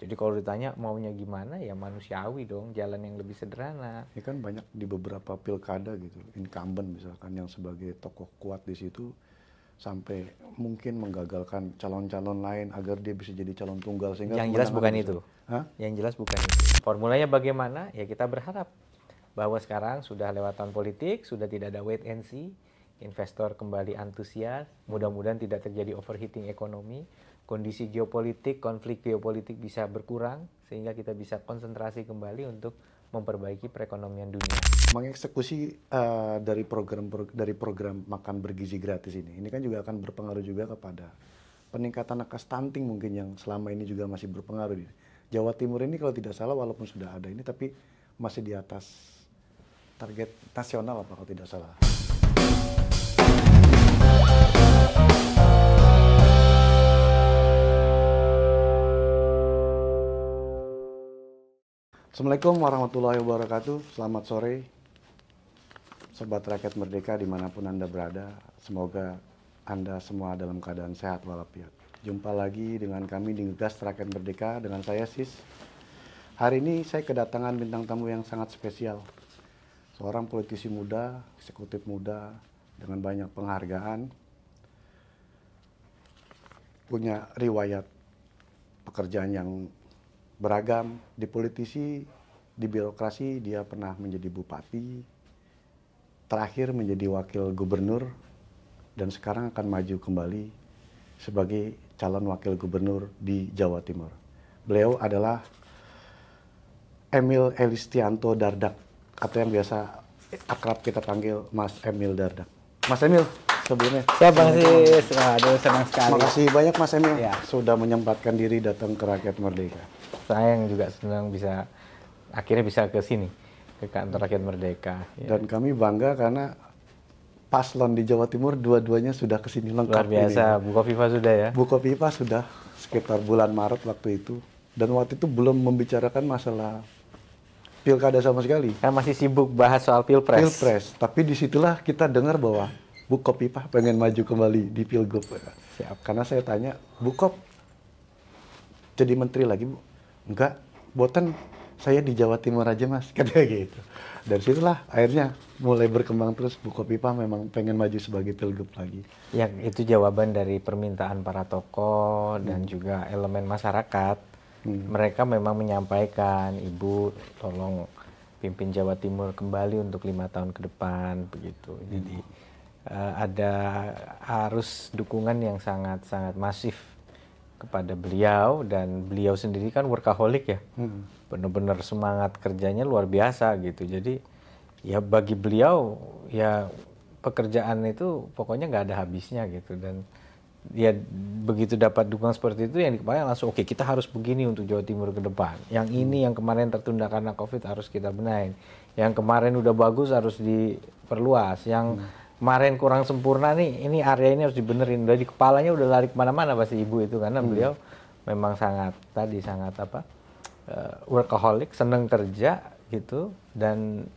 Jadi kalau ditanya maunya gimana, ya manusiawi dong, jalan yang lebih sederhana. Ya kan banyak di beberapa pilkada gitu, incumbent misalkan yang sebagai tokoh kuat di situ sampai mungkin menggagalkan calon-calon lain agar dia bisa jadi calon tunggal sehingga Yang jelas kemenangan bukan lebih itu. sulit. Hah? Yang jelas bukan itu. Formulanya bagaimana? Ya kita berharap bahwa sekarang sudah lewat tahun politik, sudah tidak ada wait and see, investor kembali antusias, mudah-mudahan tidak terjadi overheating ekonomi, kondisi geopolitik, konflik geopolitik bisa berkurang, sehingga kita bisa konsentrasi kembali untuk memperbaiki perekonomian dunia. Mengeksekusi dari program makan bergizi gratis ini kan juga akan berpengaruh juga kepada peningkatan angka stunting mungkin yang selama ini juga masih berpengaruh di Jawa Timur ini kalau tidak salah walaupun sudah ada ini tapi masih di atas target nasional apa kalau tidak salah. Assalamualaikum warahmatullahi wabarakatuh. Selamat sore, Sobat Rakyat Merdeka dimanapun Anda berada. Semoga Anda semua dalam keadaan sehat walafiat. Jumpa lagi dengan kami di Ngegas Rakyat Merdeka dengan saya Sis. Hari ini saya kedatangan bintang tamu yang sangat spesial. Seorang politisi muda, eksekutif muda dengan banyak penghargaan. Punya riwayat pekerjaan yang beragam di politisi, di birokrasi dia pernah menjadi bupati, terakhir menjadi wakil gubernur, dan sekarang akan maju kembali sebagai calon wakil gubernur di Jawa Timur. Beliau adalah Emil Elistianto Dardak, atau yang biasa akrab kita panggil Mas Emil Dardak. Mas Emil, sebelumnya. Siap Bang Sis, aduh senang sekali. Makasih banyak Mas Emil Ya. sudah menyempatkan diri datang ke Rakyat Merdeka. Saya yang juga senang akhirnya bisa ke sini, ke kantor Rakyat Merdeka. Ya. Dan kami bangga karena paslon di Jawa Timur dua-duanya sudah kesini lengkap. Luar biasa, ini. Bukoviva sudah ya? Bukoviva sudah sekitar bulan Maret waktu itu. Dan waktu itu belum membicarakan masalah pilkada sama sekali. Kan masih sibuk bahas soal pilpres. Pilpres. Tapi disitulah kita dengar bahwa Bukoviva pengen maju kembali di pilgub. Siap. Karena saya tanya, Bukop jadi menteri lagi Bu? Enggak, boten saya di Jawa Timur aja Mas, katanya gitu. Dari situlah akhirnya mulai berkembang terus Bukoviva memang pengen maju sebagai pilgub lagi. Ya, itu jawaban dari permintaan para tokoh dan juga elemen masyarakat. Mereka memang menyampaikan, Ibu tolong pimpin Jawa Timur kembali untuk 5 tahun ke depan, begitu. Jadi ada arus dukungan yang sangat-sangat masif kepada beliau, dan beliau sendiri kan workaholic ya, benar-benar semangat kerjanya luar biasa gitu. Jadi ya bagi beliau ya pekerjaan itu pokoknya nggak ada habisnya gitu, dan ya begitu dapat dukungan seperti itu yang kemarin langsung oke, kita harus begini untuk Jawa Timur ke depan. Yang ini yang kemarin tertunda karena COVID harus kita benahin. Yang kemarin udah bagus harus diperluas. Yang kemarin kurang sempurna nih, ini area ini harus dibenerin. Udah di kepalanya udah lari kemana-mana pasti ibu itu, karena beliau memang sangat workaholic, seneng kerja gitu, dan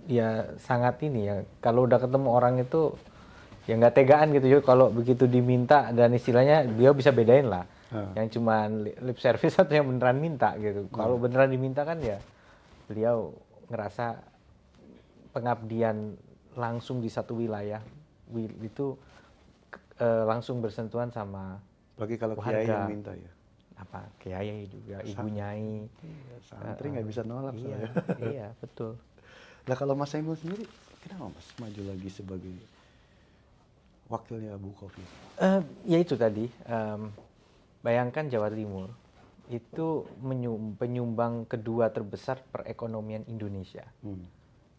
ya sangat ini ya, kalau udah ketemu orang itu ya nggak tegaan gitu ya kalau begitu diminta, dan istilahnya beliau bisa bedain lah yang cuma lip service atau yang beneran minta gitu. Kalau beneran diminta kan ya beliau ngerasa pengabdian langsung di satu wilayah itu langsung bersentuhan sama Bagi kalau warga. kiai yang minta ya. Apa kiai juga, ibu nyai. Iya, santri nggak bisa nolak Iya, soalnya. iya betul. Nah kalau Mas Emil sendiri, kenapa Mas maju lagi sebagai wakilnya Bukoviva? Ya itu tadi, bayangkan Jawa Timur itu penyumbang kedua terbesar perekonomian Indonesia.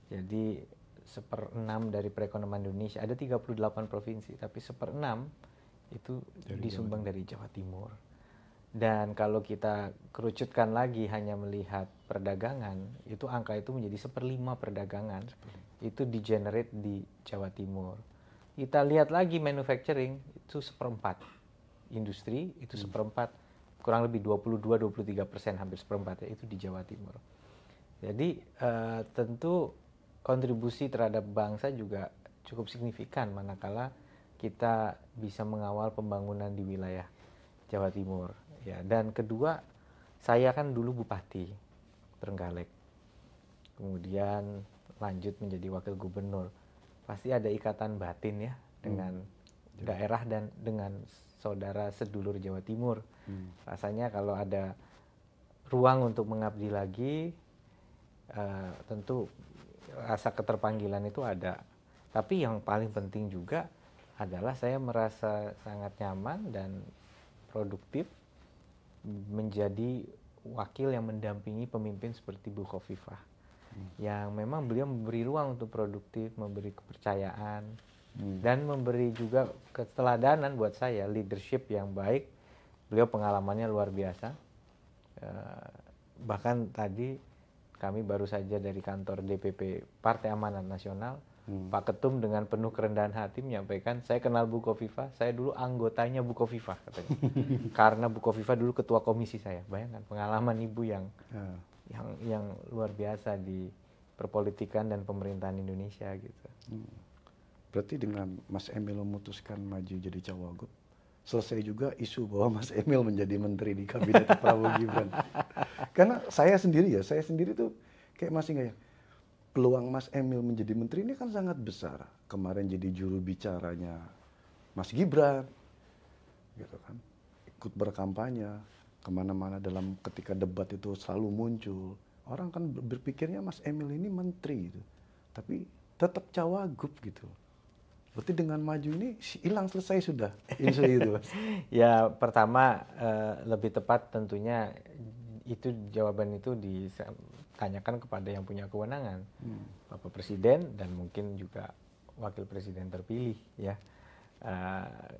Jadi 1/6 dari perekonomian Indonesia, ada 38 provinsi, tapi 1/6 itu disumbang dari Jawa Timur. Dan kalau kita kerucutkan lagi hanya melihat perdagangan, itu angka itu menjadi 1/5 perdagangan itu di-generate di Jawa Timur. Kita lihat lagi manufacturing itu 1/4, industri itu 1/4, kurang lebih 22-23%, hampir 1/4 ya, itu di Jawa Timur. Jadi tentu kontribusi terhadap bangsa juga cukup signifikan manakala kita bisa mengawal pembangunan di wilayah Jawa Timur. Ya, dan kedua, Saya kan dulu bupati Trenggalek, kemudian lanjut menjadi wakil gubernur. Pasti ada ikatan batin ya dengan daerah dan dengan saudara sedulur Jawa Timur. Rasanya kalau ada ruang untuk mengabdi lagi, tentu rasa keterpanggilan itu ada. Tapi yang paling penting juga adalah saya merasa sangat nyaman dan produktif menjadi wakil yang mendampingi pemimpin seperti Bu Khofifah, yang memang beliau memberi ruang untuk produktif, memberi kepercayaan, dan memberi juga keteladanan buat saya, leadership yang baik. Beliau pengalamannya luar biasa. Bahkan tadi kami baru saja dari kantor DPP Partai Amanat Nasional, Pak Ketum dengan penuh kerendahan hati menyampaikan, saya kenal Bu Khofifah, saya dulu anggotanya Bu Khofifah katanya. Karena Bu Khofifah dulu ketua komisi saya. Bayangkan pengalaman ibu yang luar biasa di perpolitikan dan pemerintahan Indonesia gitu. Berarti dengan Mas Emil memutuskan maju jadi cawagup, selesai juga isu bahwa Mas Emil menjadi menteri di kabinet Prabowo Gibran. Karena saya sendiri tuh kayak masih nggak ya, peluang Mas Emil menjadi menteri ini kan sangat besar. Kemarin jadi juru bicaranya Mas Gibran, gitu kan, ikut berkampanye kemana-mana dalam ketika debat itu selalu muncul. Orang kan berpikirnya Mas Emil ini menteri gitu, tapi tetap cawagup gitu. Berarti dengan maju ini hilang selesai sudah isu itu, Mas. Ya pertama lebih tepat tentunya itu jawaban itu ditanyakan kepada yang punya kewenangan, Bapak Presiden dan mungkin juga Wakil Presiden terpilih ya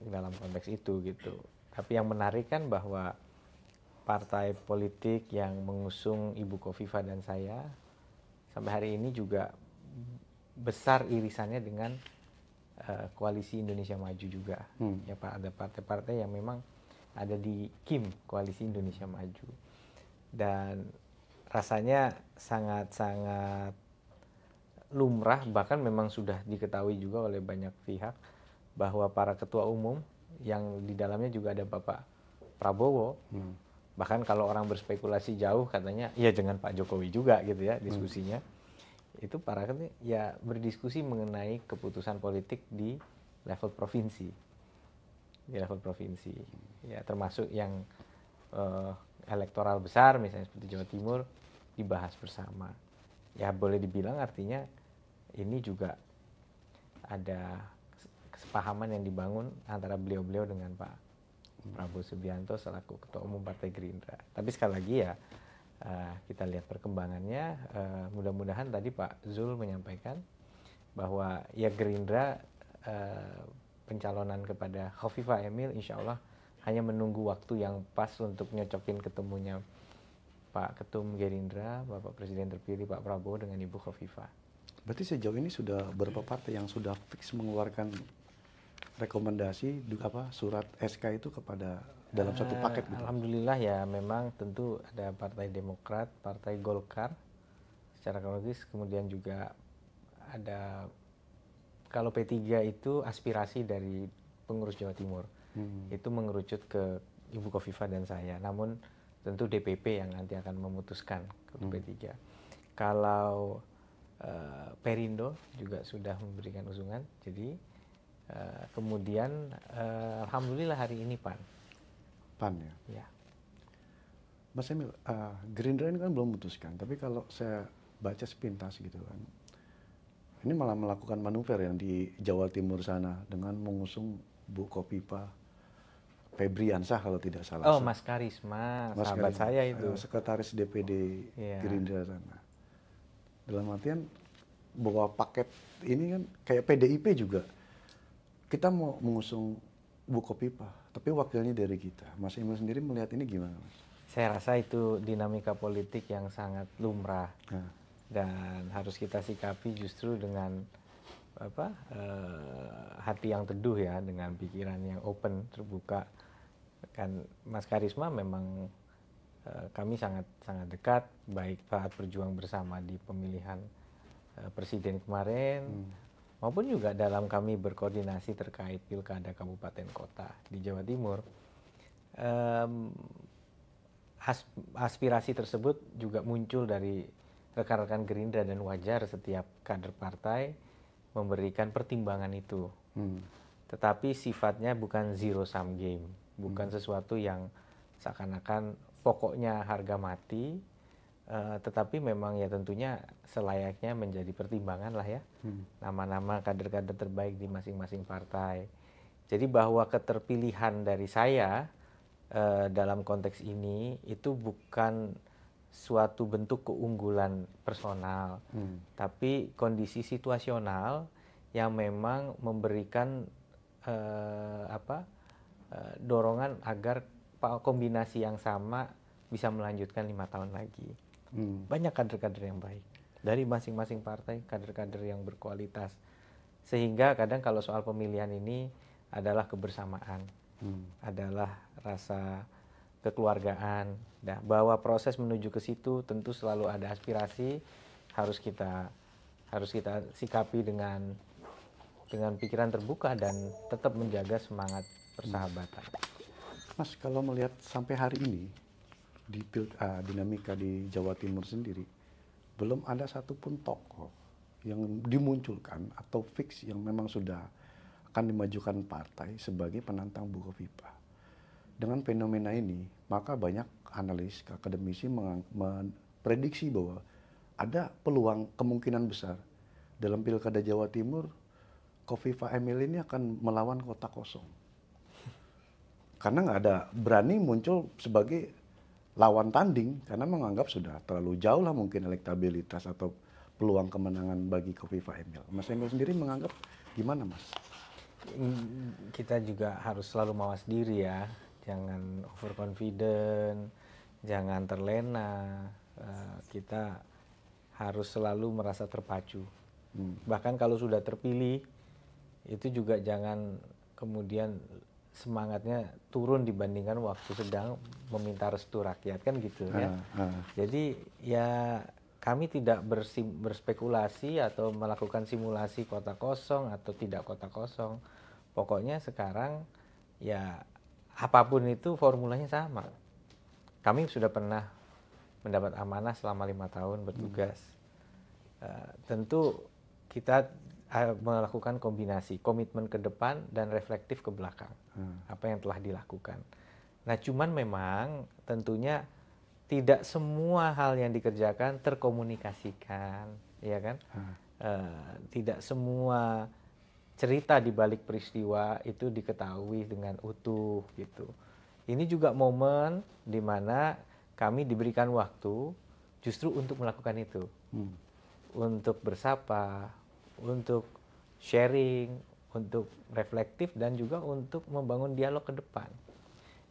dalam konteks itu gitu. Tapi yang menarik kan bahwa partai politik yang mengusung Ibu Khofifah dan saya sampai hari ini juga besar irisannya dengan koalisi Indonesia Maju juga. Ya Pak, ada partai-partai yang memang ada di KIM, Koalisi Indonesia Maju. Dan rasanya sangat-sangat lumrah, bahkan memang sudah diketahui juga oleh banyak pihak bahwa para ketua umum yang di dalamnya juga ada Bapak Prabowo, bahkan kalau orang berspekulasi jauh katanya ya dengan Pak Jokowi juga gitu ya diskusinya, itu para ya berdiskusi mengenai keputusan politik di level provinsi, ya termasuk yang elektoral besar misalnya seperti Jawa Timur dibahas bersama. Ya boleh dibilang artinya ini juga ada kesepahaman yang dibangun antara beliau-beliau dengan Pak Prabowo Subianto selaku Ketua Umum Partai Gerindra. Tapi sekali lagi ya kita lihat perkembangannya. Mudah-mudahan tadi Pak Zul menyampaikan bahwa ya Gerindra pencalonan kepada Khofifah Emil insya Allah hanya menunggu waktu yang pas untuk nyocokin ketemunya Pak Ketum Gerindra, Bapak Presiden terpilih Pak Prabowo dengan Ibu Khofifah. Berarti sejauh ini sudah berapa partai yang sudah fix mengeluarkan rekomendasi surat SK itu kepada dalam satu paket gitu? Alhamdulillah ya, memang tentu ada Partai Demokrat, Partai Golkar secara kronologis, kemudian juga ada kalau P3 itu aspirasi dari pengurus Jawa Timur. Itu mengerucut ke Ibu Khofifah dan saya. Namun tentu DPP yang nanti akan memutuskan ke P3. Kalau Perindo juga sudah memberikan usungan. Jadi kemudian alhamdulillah hari ini PAN ya. Mas Emil, Gerindra ini kan belum memutuskan, tapi kalau saya baca sepintas gitu kan, ini malah melakukan manuver yang di Jawa Timur sana dengan mengusung Bu Khofifah, Febriansah kalau tidak salah. Oh, Mas Karisma, sahabat saya itu. Sekretaris DPD Gerindra sana. Dalam artian bahwa paket ini kan kayak PDIP juga. Kita mau mengusung Bu Khofifah, tapi wakilnya dari kita. Mas Emil sendiri melihat ini gimana, Mas? Saya rasa itu dinamika politik yang sangat lumrah dan harus kita sikapi justru dengan hati yang teduh ya, dengan pikiran yang open, terbuka. Kan Mas Karisma memang kami sangat dekat, baik saat berjuang bersama di pemilihan presiden kemarin, maupun juga dalam kami berkoordinasi terkait pilkada kabupaten kota di Jawa Timur. aspirasi tersebut juga muncul dari rekan-rekan Gerindra dan wajar setiap kader partai memberikan pertimbangan itu. Tetapi sifatnya bukan zero sum game, bukan sesuatu yang seakan-akan pokoknya harga mati, tetapi memang ya tentunya selayaknya menjadi pertimbangan lah ya, nama-nama kader-kader terbaik di masing-masing partai. Jadi bahwa keterpilihan dari saya dalam konteks ini itu bukan suatu bentuk keunggulan personal, tapi kondisi situasional yang memang memberikan dorongan agar kombinasi yang sama bisa melanjutkan 5 tahun lagi. Banyak kader-kader yang baik dari masing-masing partai, kader-kader yang berkualitas, sehingga kadang kalau soal pemilihan ini adalah kebersamaan, adalah rasa kekeluargaan. Nah, bahwa proses menuju ke situ tentu selalu ada aspirasi, harus kita sikapi dengan pikiran terbuka dan tetap menjaga semangat persahabatan. Mas, kalau melihat sampai hari ini di dinamika di Jawa Timur sendiri, belum ada satupun tokoh yang dimunculkan atau fix yang memang sudah akan dimajukan partai sebagai penantang Bu Khofifah. Dengan fenomena ini, maka banyak analis, akademisi memprediksi bahwa ada peluang kemungkinan besar dalam Pilkada Jawa Timur, Khofifah Emil ini akan melawan kota kosong. Karena nggak ada berani muncul sebagai lawan tanding, karena menganggap sudah terlalu jauh lah mungkin elektabilitas atau peluang kemenangan bagi Khofifah Emil. Mas Emil sendiri menganggap gimana, Mas? Kita juga harus selalu mawas diri ya. Jangan overconfident, jangan terlena. Kita harus selalu merasa terpacu. Bahkan kalau sudah terpilih, itu juga jangan kemudian semangatnya turun dibandingkan waktu sedang meminta restu rakyat, kan gitu ya. Jadi ya kami tidak berspekulasi atau melakukan simulasi kota kosong atau tidak kota kosong. Pokoknya sekarang ya apapun itu formulanya sama. Kami sudah pernah mendapat amanah selama 5 tahun bertugas. Tentu kita melakukan kombinasi komitmen ke depan dan reflektif ke belakang. Apa yang telah dilakukan. Nah, cuman memang tentunya tidak semua hal yang dikerjakan terkomunikasikan, ya kan? Tidak semua cerita di balik peristiwa itu diketahui dengan utuh gitu. Ini juga momen di mana kami diberikan waktu justru untuk melakukan itu. Untuk bersapa, untuk sharing, untuk reflektif dan juga untuk membangun dialog ke depan.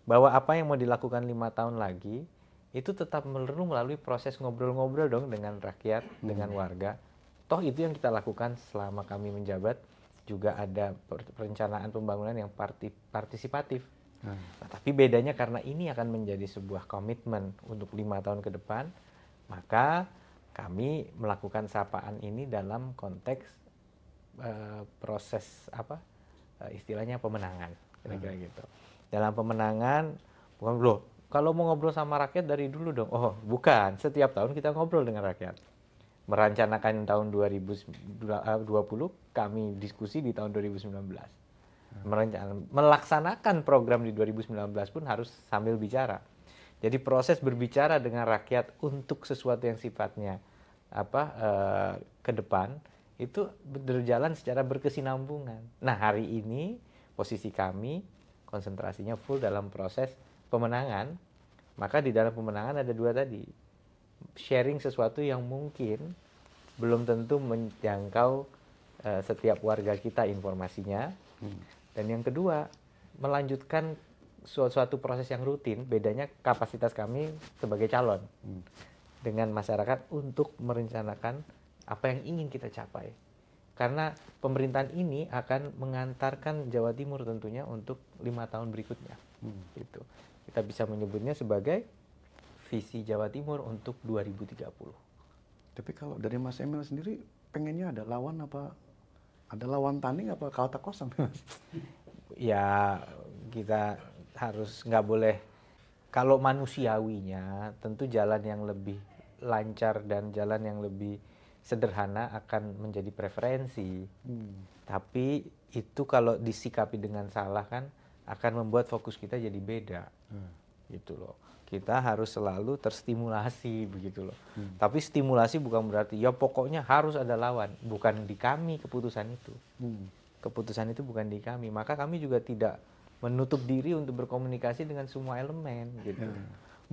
Bahwa apa yang mau dilakukan 5 tahun lagi itu tetap melalui proses ngobrol-ngobrol dong dengan rakyat, dengan warga. Toh itu yang kita lakukan selama kami menjabat. Juga ada perencanaan pembangunan yang partisipatif. Nah, tapi bedanya karena ini akan menjadi sebuah komitmen untuk 5 tahun ke depan, maka kami melakukan sapaan ini dalam konteks proses istilahnya pemenangan, kira-kira gitu. Dalam pemenangan bukan loh, kalau mau ngobrol sama rakyat dari dulu dong. Oh, bukan, setiap tahun kita ngobrol dengan rakyat. Merencanakan tahun 2020, kami diskusi di tahun 2019. Melaksanakan program di 2019 pun harus sambil bicara. Jadi proses berbicara dengan rakyat untuk sesuatu yang sifatnya ke depan itu berjalan secara berkesinambungan. Nah, hari ini posisi kami konsentrasinya full dalam proses pemenangan. Maka di dalam pemenangan ada 2 tadi. Sharing sesuatu yang mungkin belum tentu menjangkau setiap warga kita informasinya. Dan yang kedua, melanjutkan suatu proses yang rutin, bedanya kapasitas kami sebagai calon dengan masyarakat untuk merencanakan apa yang ingin kita capai. Karena pemerintahan ini akan mengantarkan Jawa Timur tentunya untuk 5 tahun berikutnya. Gitu. Kita bisa menyebutnya sebagai visi Jawa Timur untuk 2030. Tapi kalau dari Mas Emil sendiri pengennya ada lawan tanding apa kota kosong? Ya kita harus nggak boleh kalau manusiawinya tentu jalan yang lebih lancar dan jalan yang lebih sederhana akan menjadi preferensi. Tapi itu kalau disikapi dengan salah kan akan membuat fokus kita jadi beda. Gitu loh. Kita harus selalu terstimulasi begitu loh. Tapi stimulasi bukan berarti ya pokoknya harus ada lawan. Bukan di kami keputusan itu. Keputusan itu bukan di kami. Maka kami juga tidak menutup diri untuk berkomunikasi dengan semua elemen gitu.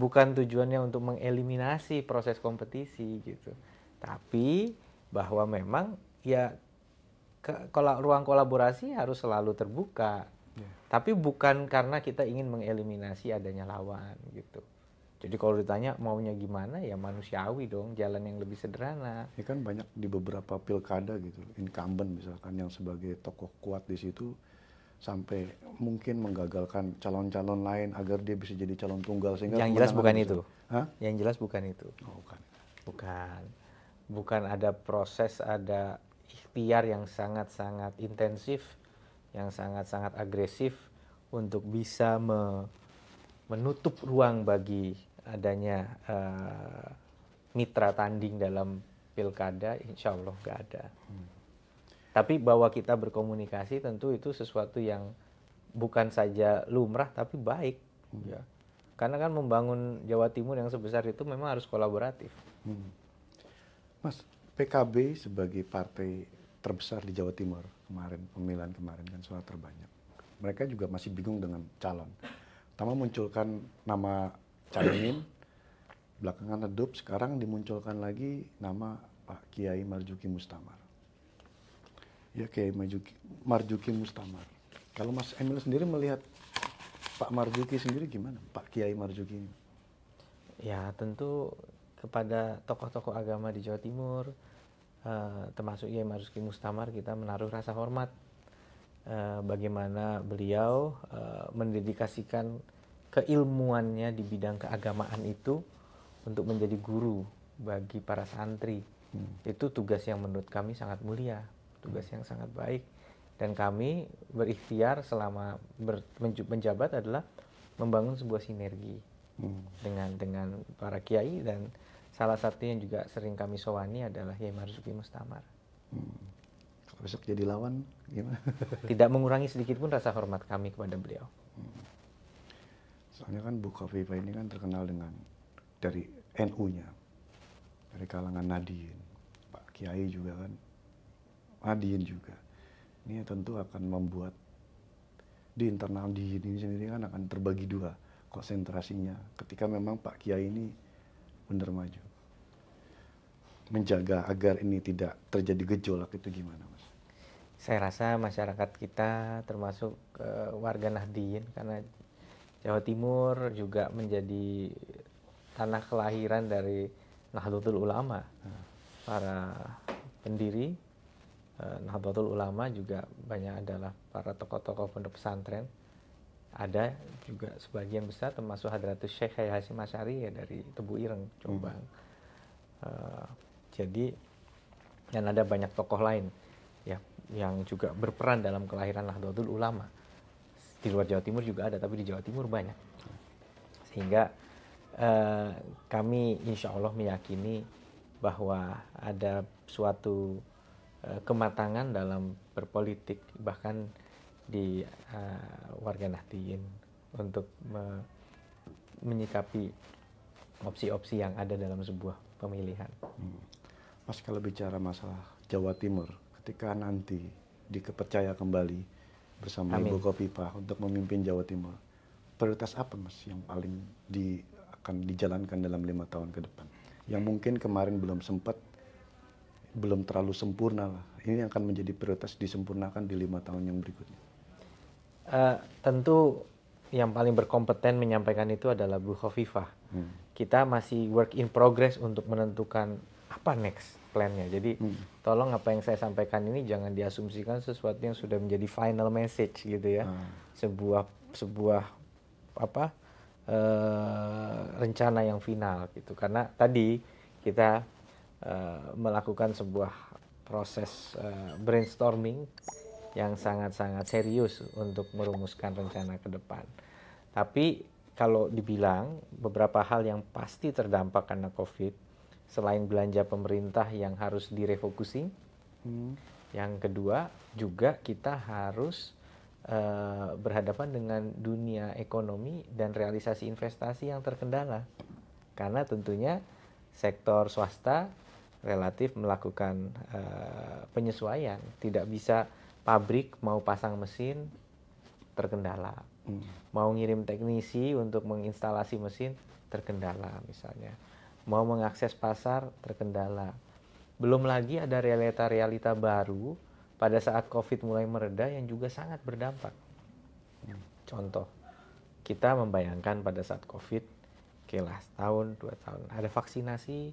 Bukan tujuannya untuk mengeliminasi proses kompetisi gitu. Tapi bahwa memang ya ruang kolaborasi harus selalu terbuka. Tapi bukan karena kita ingin mengeliminasi adanya lawan gitu. Jadi kalau ditanya maunya gimana ya manusiawi dong, jalan yang lebih sederhana. Ya kan banyak di beberapa pilkada gitu, incumbent misalkan yang sebagai tokoh kuat di situ sampai mungkin menggagalkan calon-calon lain agar dia bisa jadi calon tunggal sehingga yang jelas bukan itu. Hah? Yang jelas bukan itu. Oh, bukan. Bukan ada proses, ada ikhtiar yang sangat-sangat intensif, yang sangat-sangat agresif untuk bisa menutup ruang bagi adanya mitra tanding dalam pilkada, insya Allah nggak ada. Tapi bahwa kita berkomunikasi tentu itu sesuatu yang bukan saja lumrah tapi baik. Ya. Karena kan membangun Jawa Timur yang sebesar itu memang harus kolaboratif. Mas, PKB sebagai partai terbesar di Jawa Timur kemarin, pemilihan kemarin kan suara terbanyak. Mereka juga masih bingung dengan calon. Pertama munculkan nama Caimin, belakangan redup, sekarang dimunculkan lagi nama Pak Kiai Marzuki Mustamar. Ya, Kiai Marzuki Mustamar. Kalau Mas Emil sendiri melihat Pak Marzuki sendiri gimana? Pak Kiai Marzuki ini? Ya tentu kepada tokoh-tokoh agama di Jawa Timur, termasuk Kiai Marzuki Mustamar, kita menaruh rasa hormat. Bagaimana beliau mendedikasikan keilmuannya di bidang keagamaan itu untuk menjadi guru bagi para santri. Itu tugas yang menurut kami sangat mulia, tugas yang sangat baik. Dan kami berikhtiar selama menjabat adalah membangun sebuah sinergi dengan para kiai, dan salah satu yang juga sering kami sowani adalah Kiai Marzuki Mustamar. Kalau besok jadi lawan gimana? Tidak mengurangi sedikit pun rasa hormat kami kepada beliau. Soalnya kan Bu Khofifah ini kan terkenal dengan dari NU-nya, dari kalangan Nahdien, Pak Kiai juga kan Nahdien juga. Ini tentu akan membuat di internal Nahdien ini sendiri kan akan terbagi dua konsentrasinya ketika memang Pak Kiai ini benar maju. Menjaga agar ini tidak terjadi gejolak itu gimana, Mas? Saya rasa masyarakat kita termasuk warga Nahdien, karena Jawa Timur juga menjadi tanah kelahiran dari Nahdlatul Ulama. Para pendiri Nahdlatul Ulama juga banyak adalah para tokoh-tokoh pondok pesantren. Ada juga sebagian besar termasuk Hadratus Syekh Kyai Hasyim Asy'ari ya dari Tebu Ireng, Jombang. Jadi dan ada banyak tokoh lain ya yang juga berperan dalam kelahiran Nahdlatul Ulama. Di luar Jawa Timur juga ada, tapi di Jawa Timur banyak. Sehingga kami insya Allah meyakini bahwa ada suatu kematangan dalam berpolitik, bahkan di warga Nahdien untuk menyikapi opsi-opsi yang ada dalam sebuah pemilihan. Mas, kalau bicara masalah Jawa Timur, ketika nanti dikepercaya kembali bersama Amin. Ibu Khofifah untuk memimpin Jawa Timur, prioritas apa Mas yang paling akan dijalankan dalam 5 tahun ke depan? Yang mungkin kemarin belum terlalu sempurna lah. Ini akan menjadi prioritas disempurnakan di 5 tahun yang berikutnya. Tentu yang paling berkompeten menyampaikan itu adalah Bu Khofifah. Kita masih work in progress untuk menentukan apa next plan-nya. Jadi tolong apa yang saya sampaikan ini jangan diasumsikan sesuatu yang sudah menjadi final message gitu ya. Sebuah rencana yang final gitu. Karena tadi kita melakukan sebuah proses brainstorming yang sangat-sangat serius untuk merumuskan rencana ke depan. Tapi kalau dibilang beberapa hal yang pasti terdampak karena COVID, selain belanja pemerintah yang harus direfocusing, yang kedua juga kita harus berhadapan dengan dunia ekonomi dan realisasi investasi yang terkendala. Karena tentunya sektor swasta relatif melakukan penyesuaian, tidak bisa pabrik mau pasang mesin terkendala, mau ngirim teknisi untuk menginstalasi mesin terkendala misalnya, mau mengakses pasar terkendala. Belum lagi ada realita-realita baru pada saat COVID mulai mereda yang juga sangat berdampak. Contoh, kita membayangkan pada saat COVID, oke lah, setahun, 2 tahun, ada vaksinasi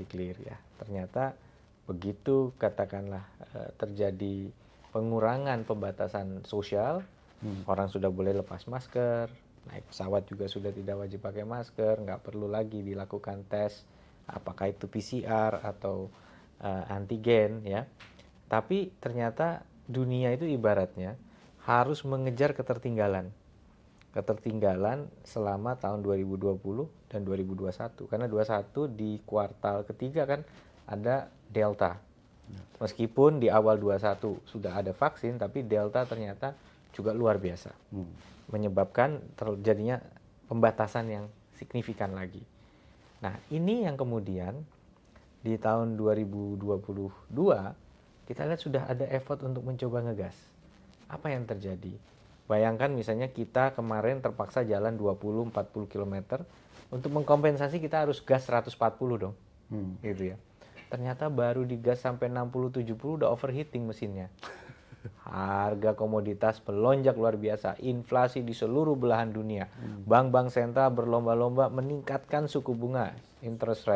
clear ya. Ternyata begitu katakanlah terjadi pengurangan pembatasan sosial, orang sudah boleh lepas masker, naik pesawat juga sudah tidak wajib pakai masker, nggak perlu lagi dilakukan tes, apakah itu PCR atau antigen ya. Tapi ternyata dunia itu ibaratnya harus mengejar ketertinggalan selama tahun 2020 dan 2021. Karena 2021 di kuartal ketiga kan ada Delta. Meskipun di awal 2021 sudah ada vaksin, tapi Delta ternyata juga luar biasa. Menyebabkan terjadinya pembatasan yang signifikan lagi. Nah, ini yang kemudian di tahun 2022 kita lihat sudah ada effort untuk mencoba ngegas. Apa yang terjadi? Bayangkan misalnya kita kemarin terpaksa jalan 20-40 km, untuk mengkompensasi kita harus gas 140 dong. Gitu ya. Ternyata baru digas sampai 60-70 udah overheating mesinnya. Harga komoditas melonjak luar biasa, inflasi di seluruh belahan dunia. Bank-bank sentral berlomba-lomba meningkatkan suku bunga, interest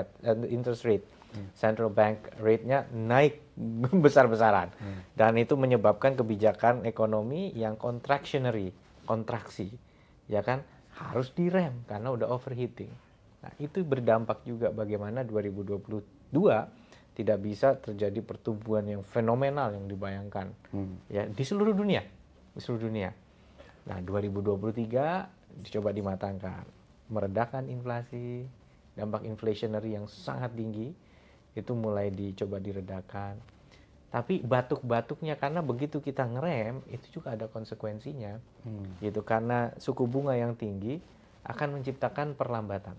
rate. Central bank rate-nya naik besar-besaran. Dan itu menyebabkan kebijakan ekonomi yang contractionary, kontraksi. Ya kan? Harus direm karena udah overheating. Nah, itu berdampak juga bagaimana 2022 tidak bisa terjadi pertumbuhan yang fenomenal yang dibayangkan ya di seluruh dunia. Nah, 2023 dicoba dimatangkan, meredakan inflasi, dampak inflationary yang sangat tinggi itu mulai dicoba diredakan. Tapi batuk-batuknya karena begitu kita ngerem itu juga ada konsekuensinya. Gitu, karena suku bunga yang tinggi akan menciptakan perlambatan.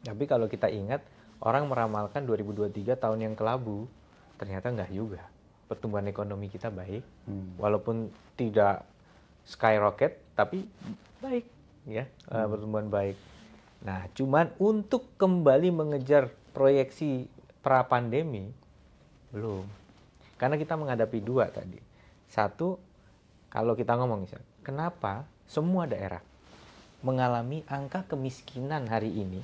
Tapi kalau kita ingat, orang meramalkan 2023 tahun yang kelabu, ternyata enggak juga. Pertumbuhan ekonomi kita baik, walaupun tidak skyrocket, tapi baik, ya, pertumbuhan baik. Nah, cuman untuk kembali mengejar proyeksi pra-pandemi, belum. Karena kita menghadapi dua tadi. Satu, kalau kita ngomong misalnya, kenapa semua daerah mengalami angka kemiskinan hari ini,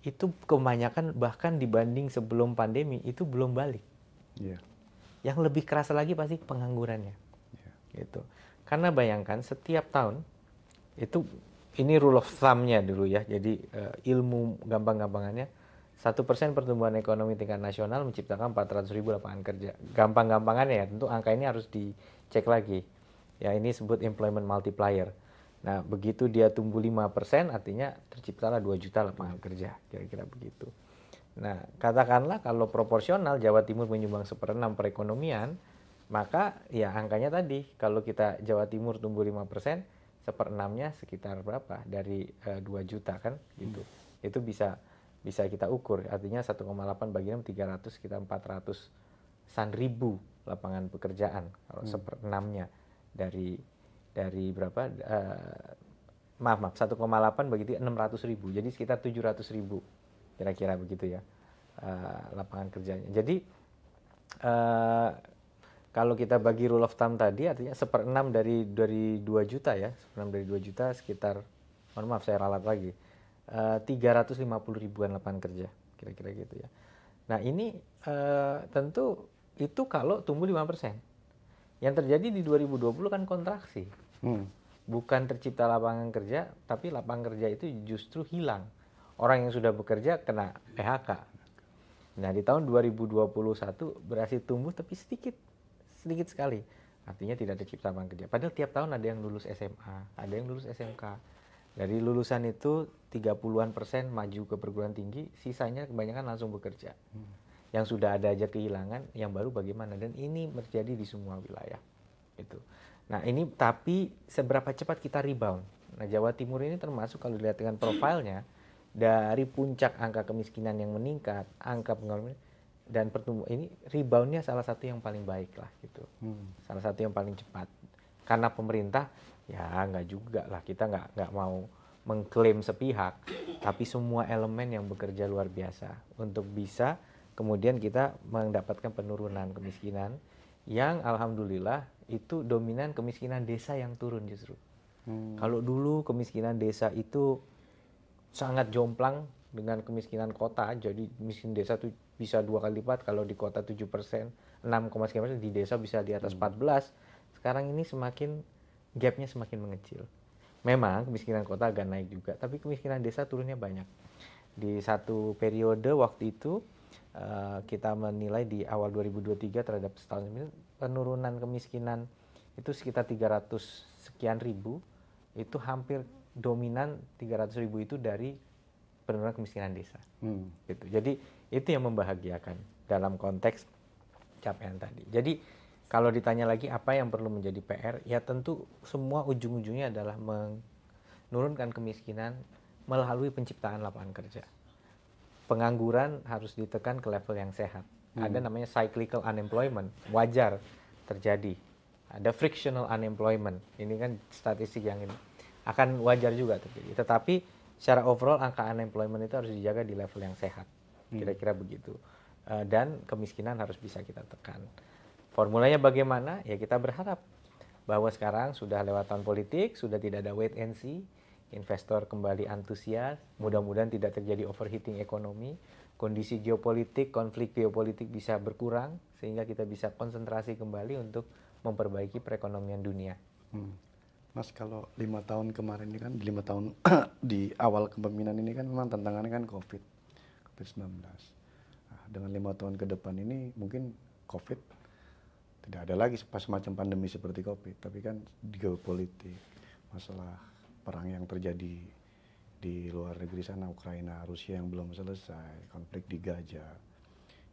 itu kebanyakan bahkan dibanding sebelum pandemi itu belum balik. Yang lebih kerasa lagi pasti penganggurannya. Gitu. Karena bayangkan setiap tahun itu, ini rule of thumb-nya dulu ya. Jadi ilmu gampang-gampangannya 1% pertumbuhan ekonomi tingkat nasional menciptakan 400.000 lapangan kerja. Gampang-gampangannya ya, tentu angka ini harus dicek lagi. Ya, ini disebut employment multiplier. Nah, begitu dia tumbuh 5%, artinya terciptalah 2 juta lapangan kerja, kira-kira begitu. Nah, katakanlah kalau proporsional Jawa Timur menyumbang 1/6 perekonomian, maka ya angkanya tadi, kalau kita Jawa Timur tumbuh 5%, 1/6-nya sekitar berapa? Dari 2 juta kan, gitu. Itu bisa kita ukur, artinya 1,8 bagi 6, 300, sekitar 400-an ribu lapangan pekerjaan, kalau 1/6-nya dari berapa, maaf 1,8 bagi 600.000, jadi sekitar 700.000 kira-kira begitu ya, lapangan kerjanya. Jadi kalau kita bagi rule of thumb tadi, artinya 1/6 dari 2 juta ya, 1/6 dari 2 juta sekitar, mohon maaf saya ralat lagi, 350.000-an lapangan kerja, kira-kira gitu ya. Nah, ini tentu itu kalau tumbuh 5%. Yang terjadi di 2020 kan kontraksi. Bukan tercipta lapangan kerja, tapi lapangan kerja itu justru hilang. Orang yang sudah bekerja kena PHK. Nah, di tahun 2021 berhasil tumbuh tapi sedikit sekali. Artinya tidak tercipta lapangan kerja. Padahal tiap tahun ada yang lulus SMA, ada yang lulus SMK. Dari lulusan itu 30-an% maju ke perguruan tinggi, sisanya kebanyakan langsung bekerja. Yang sudah ada aja kehilangan, yang baru bagaimana? Dan ini terjadi di semua wilayah. Itu. Nah ini tapi seberapa cepat kita rebound? Nah Jawa Timur ini termasuk kalau dilihat dengan profilnya, dari puncak angka kemiskinan yang meningkat, angka pengangguran dan pertumbuhan ini reboundnya salah satu yang paling baik lah gitu. Salah satu yang paling cepat. Karena pemerintah ya nggak juga lah, kita nggak mau mengklaim sepihak, tapi semua elemen yang bekerja luar biasa untuk bisa kemudian kita mendapatkan penurunan kemiskinan yang alhamdulillah itu dominan kemiskinan desa yang turun justru. Kalau dulu kemiskinan desa itu sangat jomplang dengan kemiskinan kota, jadi miskin desa tuh bisa 2 kali lipat, kalau di kota 7%, 6,sekian%, di desa bisa di atas 14. Sekarang ini gapnya semakin mengecil. Memang kemiskinan kota agak naik juga, tapi kemiskinan desa turunnya banyak. Di satu periode waktu itu kita menilai di awal 2023 terhadap setahun ini penurunan kemiskinan itu sekitar 300 sekian ribu, itu hampir dominan 300 ribu itu dari penurunan kemiskinan desa. Gitu. Jadi itu yang membahagiakan dalam konteks capaian tadi. Jadi kalau ditanya lagi apa yang perlu menjadi PR, ya tentu semua ujung-ujungnya adalah menurunkan kemiskinan melalui penciptaan lapangan kerja. Pengangguran harus ditekan ke level yang sehat. Ada namanya cyclical unemployment, wajar terjadi. Ada frictional unemployment, ini kan statistik yang ini akan wajar juga terjadi. Tetapi secara overall angka unemployment itu harus dijaga di level yang sehat, kira-kira begitu. Dan kemiskinan harus bisa kita tekan. Formulanya bagaimana? Ya kita berharap bahwa sekarang sudah lewat tahun politik, sudah tidak ada wait and see, investor kembali antusias, mudah-mudahan tidak terjadi overheating ekonomi, kondisi geopolitik, konflik geopolitik bisa berkurang, sehingga kita bisa konsentrasi kembali untuk memperbaiki perekonomian dunia. Mas, kalau 5 tahun kemarin ini kan, 5 tahun di awal kepemimpinan ini kan memang tantangannya kan COVID-19. Nah, dengan 5 tahun ke depan ini mungkin COVID tidak ada lagi semacam pandemi seperti COVID, tapi kan geopolitik, masalah perang yang terjadi di luar negeri sana, Ukraina, Rusia yang belum selesai, konflik di Gaza.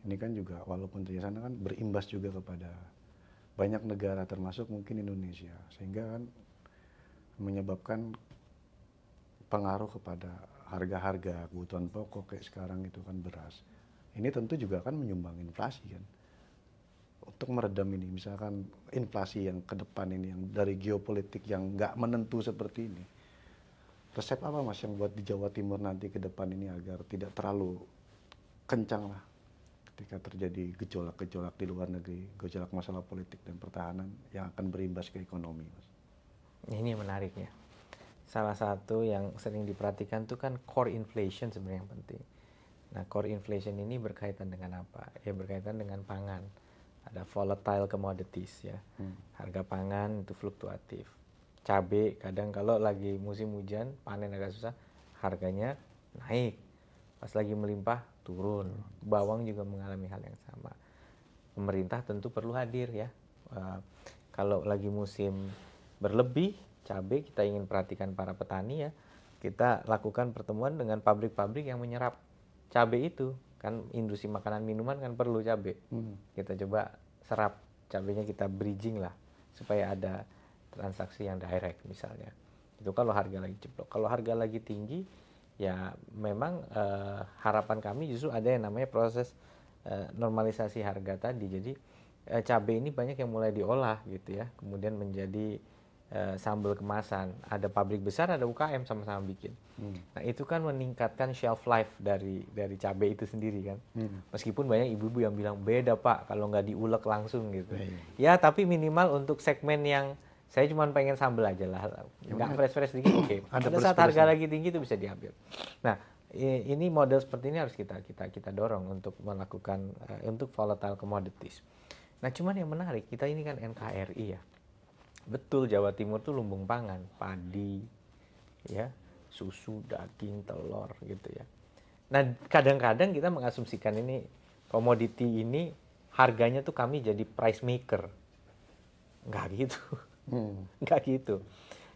Ini kan juga walaupun di sana kan berimbas juga kepada banyak negara termasuk mungkin Indonesia, sehingga kan menyebabkan pengaruh kepada harga-harga kebutuhan pokok kayak sekarang itu kan beras. Ini tentu juga akan menyumbang inflasi kan. Untuk meredam ini, misalkan inflasi yang ke depan ini yang dari geopolitik yang nggak menentu seperti ini, resep apa Mas yang buat di Jawa Timur nanti ke depan ini agar tidak terlalu kencang lah ketika terjadi gejolak-gejolak di luar negeri, gejolak masalah politik dan pertahanan yang akan berimbas ke ekonomi, Mas? Ini menariknya. Salah satu yang sering diperhatikan tuh kan core inflation sebenarnya yang penting. Nah, core inflation ini berkaitan dengan apa? Ya berkaitan dengan pangan. Ada volatile commodities ya. Harga pangan itu fluktuatif. Cabai kadang kalau lagi musim hujan, panen agak susah, harganya naik. Pas lagi melimpah turun. Bawang juga mengalami hal yang sama. Pemerintah tentu perlu hadir ya. Kalau lagi musim berlebih cabai, kita ingin perhatikan para petani ya. Kita lakukan pertemuan dengan pabrik-pabrik yang menyerap cabai itu. Kan industri makanan minuman kan perlu cabai. Kita coba serap cabainya, kita bridging lah supaya ada transaksi yang direct misalnya. Itu kalau harga lagi jeblok. Kalau harga lagi tinggi ya memang harapan kami justru ada yang namanya proses normalisasi harga tadi. Jadi cabai ini banyak yang mulai diolah gitu ya, kemudian menjadi sambal kemasan. Ada pabrik besar, ada UKM sama-sama bikin. Nah itu kan meningkatkan shelf life dari cabai itu sendiri kan. Meskipun banyak ibu-ibu yang bilang beda Pak kalau nggak diulek langsung gitu. Ya tapi minimal untuk segmen yang saya cuma pengen sambal aja lah, nggak fresh dikit oke. Pada saat harga lagi tinggi itu bisa diambil. Nah ini model seperti ini harus kita dorong untuk melakukan untuk volatile commodities. Nah cuman yang menarik, kita ini kan NKRI ya. Betul, Jawa Timur tuh lumbung pangan, padi, ya, susu, daging, telur, gitu ya. Nah, kadang-kadang kita mengasumsikan ini komoditi ini harganya tuh kami jadi price maker, nggak gitu, nggak gitu.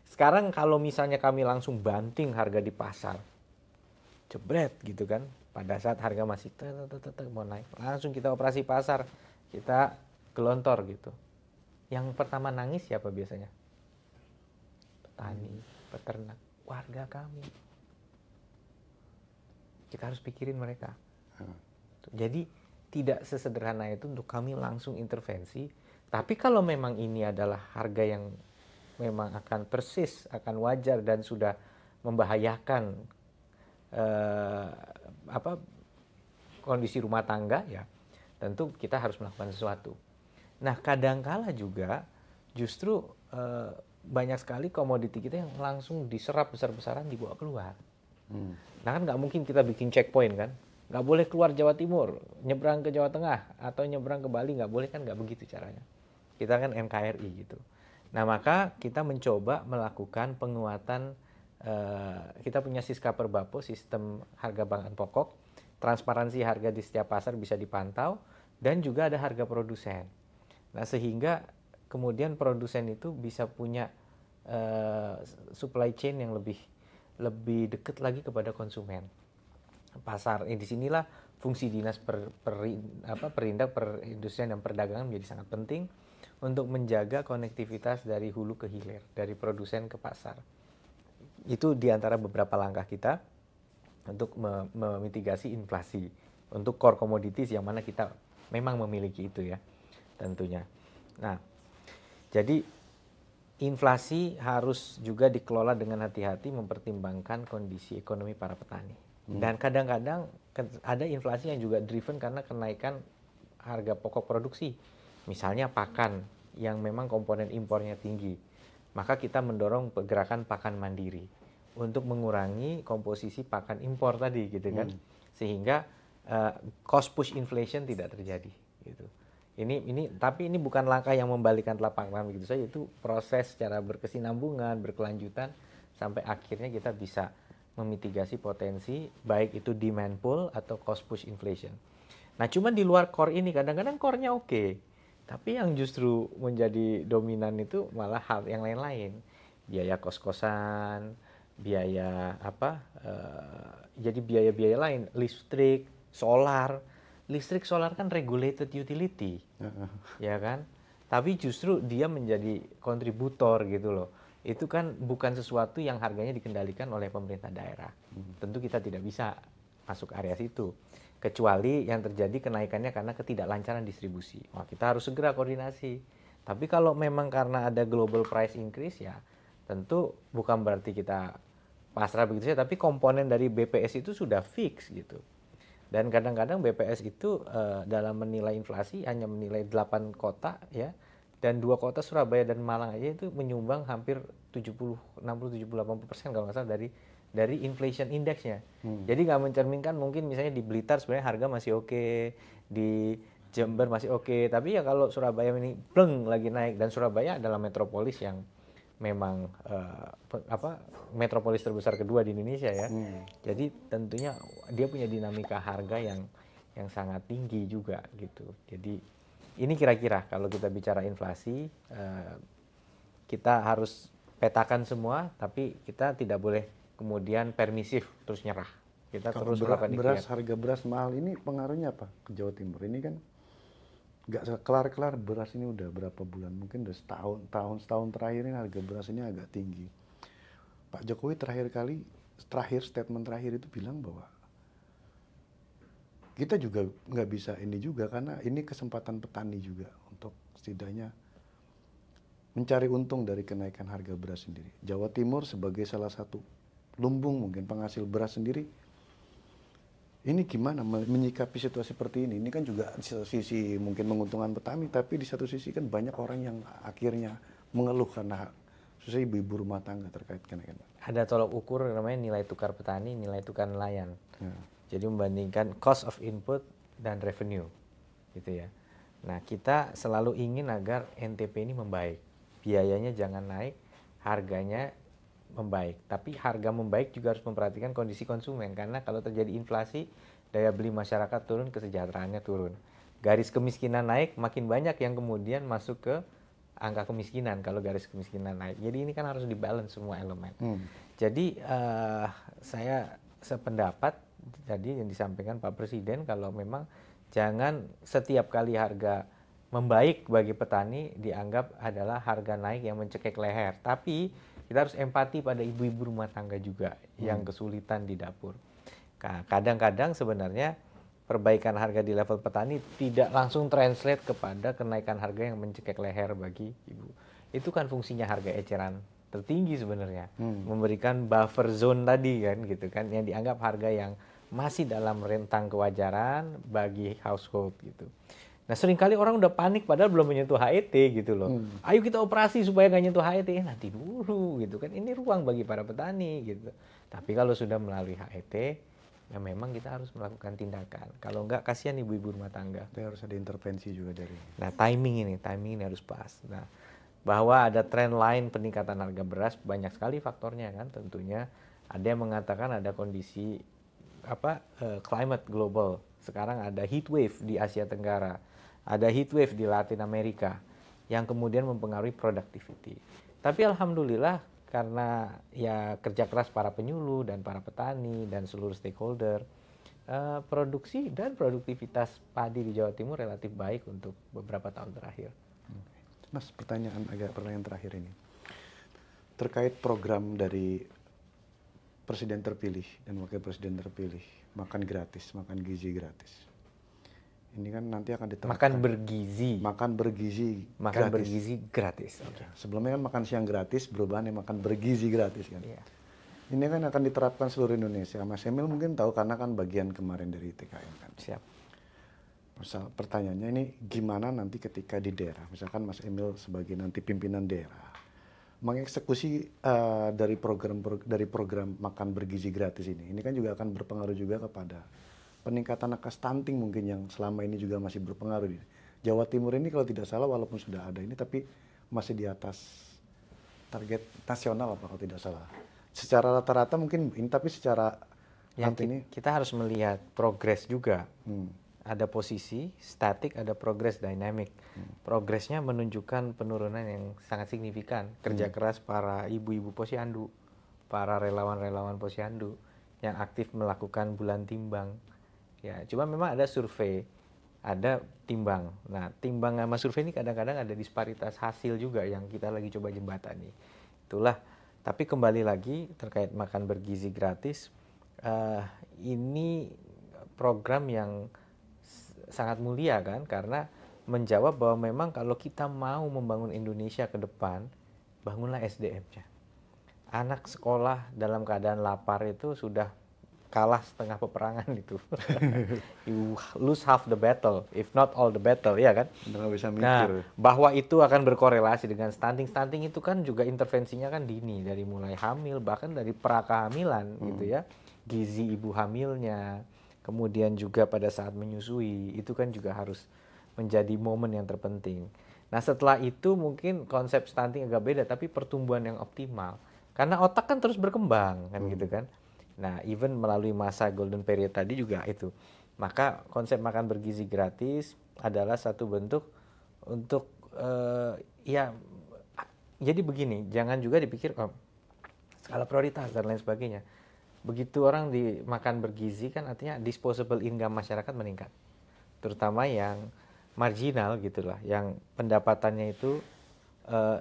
Sekarang kalau misalnya kami langsung banting harga di pasar, jebret gitu kan, pada saat harga masih mau naik, langsung kita operasi pasar, kita gelontor gitu. Yang pertama nangis siapa biasanya? Petani, peternak, warga kami. Kita harus pikirin mereka. Jadi tidak sesederhana itu untuk kami langsung intervensi. Tapi kalau memang ini adalah harga yang memang akan persis, akan wajar dan sudah membahayakan kondisi rumah tangga, ya tentu kita harus melakukan sesuatu. Nah, kadangkala juga justru banyak sekali komoditi kita yang langsung diserap besar-besaran dibawa keluar. Nah kan nggak mungkin kita bikin checkpoint kan, nggak boleh keluar Jawa Timur, nyebrang ke Jawa Tengah atau nyebrang ke Bali, nggak boleh kan, nggak begitu caranya. Kita kan NKRI gitu. Nah maka kita mencoba melakukan penguatan, kita punya Siska Perbapo, sistem harga bahan pokok, transparansi harga di setiap pasar bisa dipantau, dan juga ada harga produsen. Nah sehingga kemudian produsen itu bisa punya supply chain yang lebih dekat lagi kepada konsumen. Pasar di sinilah fungsi dinas perindak perindustrian dan perdagangan menjadi sangat penting untuk menjaga konektivitas dari hulu ke hilir, dari produsen ke pasar. Itu diantara beberapa langkah kita untuk memitigasi inflasi untuk core commodities yang mana kita memang memiliki itu ya tentunya. Nah, jadi inflasi harus juga dikelola dengan hati-hati, mempertimbangkan kondisi ekonomi para petani. Dan kadang-kadang ada inflasi yang juga driven karena kenaikan harga pokok produksi. Misalnya pakan yang memang komponen impornya tinggi. Maka kita mendorong pergerakan pakan mandiri untuk mengurangi komposisi pakan impor tadi gitu kan. Sehingga cost push inflation tidak terjadi gitu. Tapi ini bukan langkah yang membalikkan telapak tangan begitu saja, itu proses secara berkesinambungan, berkelanjutan sampai akhirnya kita bisa memitigasi potensi baik itu demand pull atau cost push inflation. Nah, cuman di luar core ini kadang-kadang core-nya oke, tapi yang justru menjadi dominan itu malah hal yang lain-lain. Biaya kos-kosan, biaya jadi biaya-biaya lain, listrik, solar. Listrik solar kan regulated utility, ya kan? Tapi justru dia menjadi kontributor gitu loh. Itu kan bukan sesuatu yang harganya dikendalikan oleh pemerintah daerah. Tentu kita tidak bisa masuk area situ. Kecuali yang terjadi kenaikannya karena ketidaklancaran distribusi. Wah, kita harus segera koordinasi. Tapi kalau memang karena ada global price increase, ya tentu bukan berarti kita pasrah begitu saja, tapi komponen dari BPS itu sudah fix gitu. Dan kadang-kadang BPS itu dalam menilai inflasi hanya menilai 8 kota ya, dan 2 kota Surabaya dan Malang aja itu menyumbang hampir 70, 60, 70, 80% kalau nggak salah dari inflation indexnya. Jadi nggak mencerminkan mungkin misalnya di Blitar sebenarnya harga masih oke, di Jember masih oke, tapi ya kalau Surabaya ini pleng lagi naik, dan Surabaya adalah metropolis yang memang metropolis terbesar kedua di Indonesia ya. Jadi tentunya dia punya dinamika harga yang sangat tinggi juga gitu. Jadi ini kira-kira kalau kita bicara inflasi, kita harus petakan semua, tapi kita tidak boleh kemudian permisif terus nyerah. Kita Kalau terus melakukan ikhtiar. harga beras mahal ini pengaruhnya apa ke Jawa Timur? Ini kan nggak kelar-kelar, beras ini udah berapa bulan, mungkin udah setahun terakhir ini harga beras ini agak tinggi. Pak Jokowi statement terakhir itu bilang bahwa kita juga nggak bisa ini juga, karena ini kesempatan petani juga untuk setidaknya mencari untung dari kenaikan harga beras sendiri. Jawa Timur sebagai salah satu lumbung mungkin penghasil beras sendiri, ini gimana menyikapi situasi seperti ini? Ini kan juga di satu sisi mungkin menguntungkan petani, tapi di satu sisi kan banyak orang yang akhirnya mengeluh karena susah ibu-ibu rumah tangga terkait kenaikan. Ada tolok ukur namanya nilai tukar petani, nilai tukar nelayan. Jadi membandingkan cost of input dan revenue, gitu ya. Nah, kita selalu ingin agar NTP ini membaik. Biayanya jangan naik, harganya membaik. Tapi harga membaik juga harus memperhatikan kondisi konsumen, karena kalau terjadi inflasi, daya beli masyarakat turun, kesejahteraannya turun. Garis kemiskinan naik, makin banyak yang kemudian masuk ke angka kemiskinan kalau garis kemiskinan naik. Jadi ini kan harus dibalance semua elemen. Jadi saya sependapat tadi yang disampaikan Pak Presiden, kalau memang jangan setiap kali harga membaik bagi petani dianggap adalah harga naik yang mencekik leher. Tapi kita harus empati pada ibu-ibu rumah tangga juga yang kesulitan di dapur. Kadang-kadang sebenarnya perbaikan harga di level petani tidak langsung translate kepada kenaikan harga yang mencekik leher bagi ibu. Itu kan fungsinya harga eceran tertinggi sebenarnya, memberikan buffer zone tadi kan gitu kan, yang dianggap harga yang masih dalam rentang kewajaran bagi household gitu. Nah seringkali orang udah panik padahal belum menyentuh HET gitu loh. Ayo kita operasi supaya nggak nyentuh HET, nanti dulu gitu kan. Ini ruang bagi para petani gitu. Tapi kalau sudah melalui HET, ya memang kita harus melakukan tindakan. Kalau enggak kasihan ibu-ibu rumah tangga. Itu harus ada intervensi juga dari. Nah timing ini harus pas. Nah bahwa ada tren lain peningkatan harga beras banyak sekali faktornya kan. Tentunya ada yang mengatakan ada kondisi climate global. Sekarang ada heat wave di Asia Tenggara, ada heat wave di Latin Amerika yang kemudian mempengaruhi productivity. Tapi alhamdulillah karena ya kerja keras para penyuluh dan para petani dan seluruh stakeholder, produksi dan produktivitas padi di Jawa Timur relatif baik untuk beberapa tahun terakhir. Mas, pertanyaan terakhir ini terkait program dari presiden terpilih dan wakil presiden terpilih, makan gratis, makan gizi gratis. Ini kan nanti akan diterapkan. Makan bergizi gratis. Okay. Sebelumnya kan makan siang gratis, berubah nih makan bergizi gratis kan. Yeah. Ini kan akan diterapkan seluruh Indonesia. Mas Emil mungkin tahu karena kan bagian kemarin dari TKM kan. Siap. Misal pertanyaannya ini gimana nanti ketika di daerah, misalkan Mas Emil sebagai nanti pimpinan daerah mengeksekusi dari program makan bergizi gratis ini kan juga akan berpengaruh juga kepada peningkatan angka stunting mungkin yang selama ini juga masih berpengaruh di Jawa Timur ini kalau tidak salah walaupun sudah ada ini tapi masih di atas target nasional apa kalau tidak salah. Secara rata-rata mungkin ini tapi secara ini kita harus melihat progres juga. Ada posisi statik, ada progres dynamic. Progresnya menunjukkan penurunan yang sangat signifikan. Kerja keras para ibu-ibu posyandu, para relawan-relawan posyandu yang aktif melakukan bulan timbang. Ya, cuma memang ada survei, ada timbang. Nah, timbang sama survei ini kadang-kadang ada disparitas hasil juga yang kita lagi coba jembatani. Itulah. Tapi kembali lagi terkait makan bergizi gratis, ini program yang sangat mulia kan, karena menjawab bahwa memang kalau kita mau membangun Indonesia ke depan, bangunlah SDM-nya. Anak sekolah dalam keadaan lapar itu sudah kalah setengah peperangan itu. You lose half the battle, if not all the battle, ya kan? Nggak bisa mikir. Nah, bahwa itu akan berkorelasi dengan stunting. Stunting itu kan juga intervensinya kan dini, dari mulai hamil, bahkan dari prakehamilan gitu ya. Gizi ibu hamilnya, kemudian juga pada saat menyusui, itu kan juga harus menjadi momen yang terpenting. Nah setelah itu mungkin konsep stunting agak beda, tapi pertumbuhan yang optimal. Karena otak kan terus berkembang, kan gitu kan. Nah even melalui masa golden period tadi juga itu. Maka konsep makan bergizi gratis adalah satu bentuk untuk, jadi begini, jangan juga dipikir, skala prioritas dan lain sebagainya. Begitu orang dimakan bergizi kan artinya disposable income masyarakat meningkat. Terutama yang marginal gitulah, yang pendapatannya itu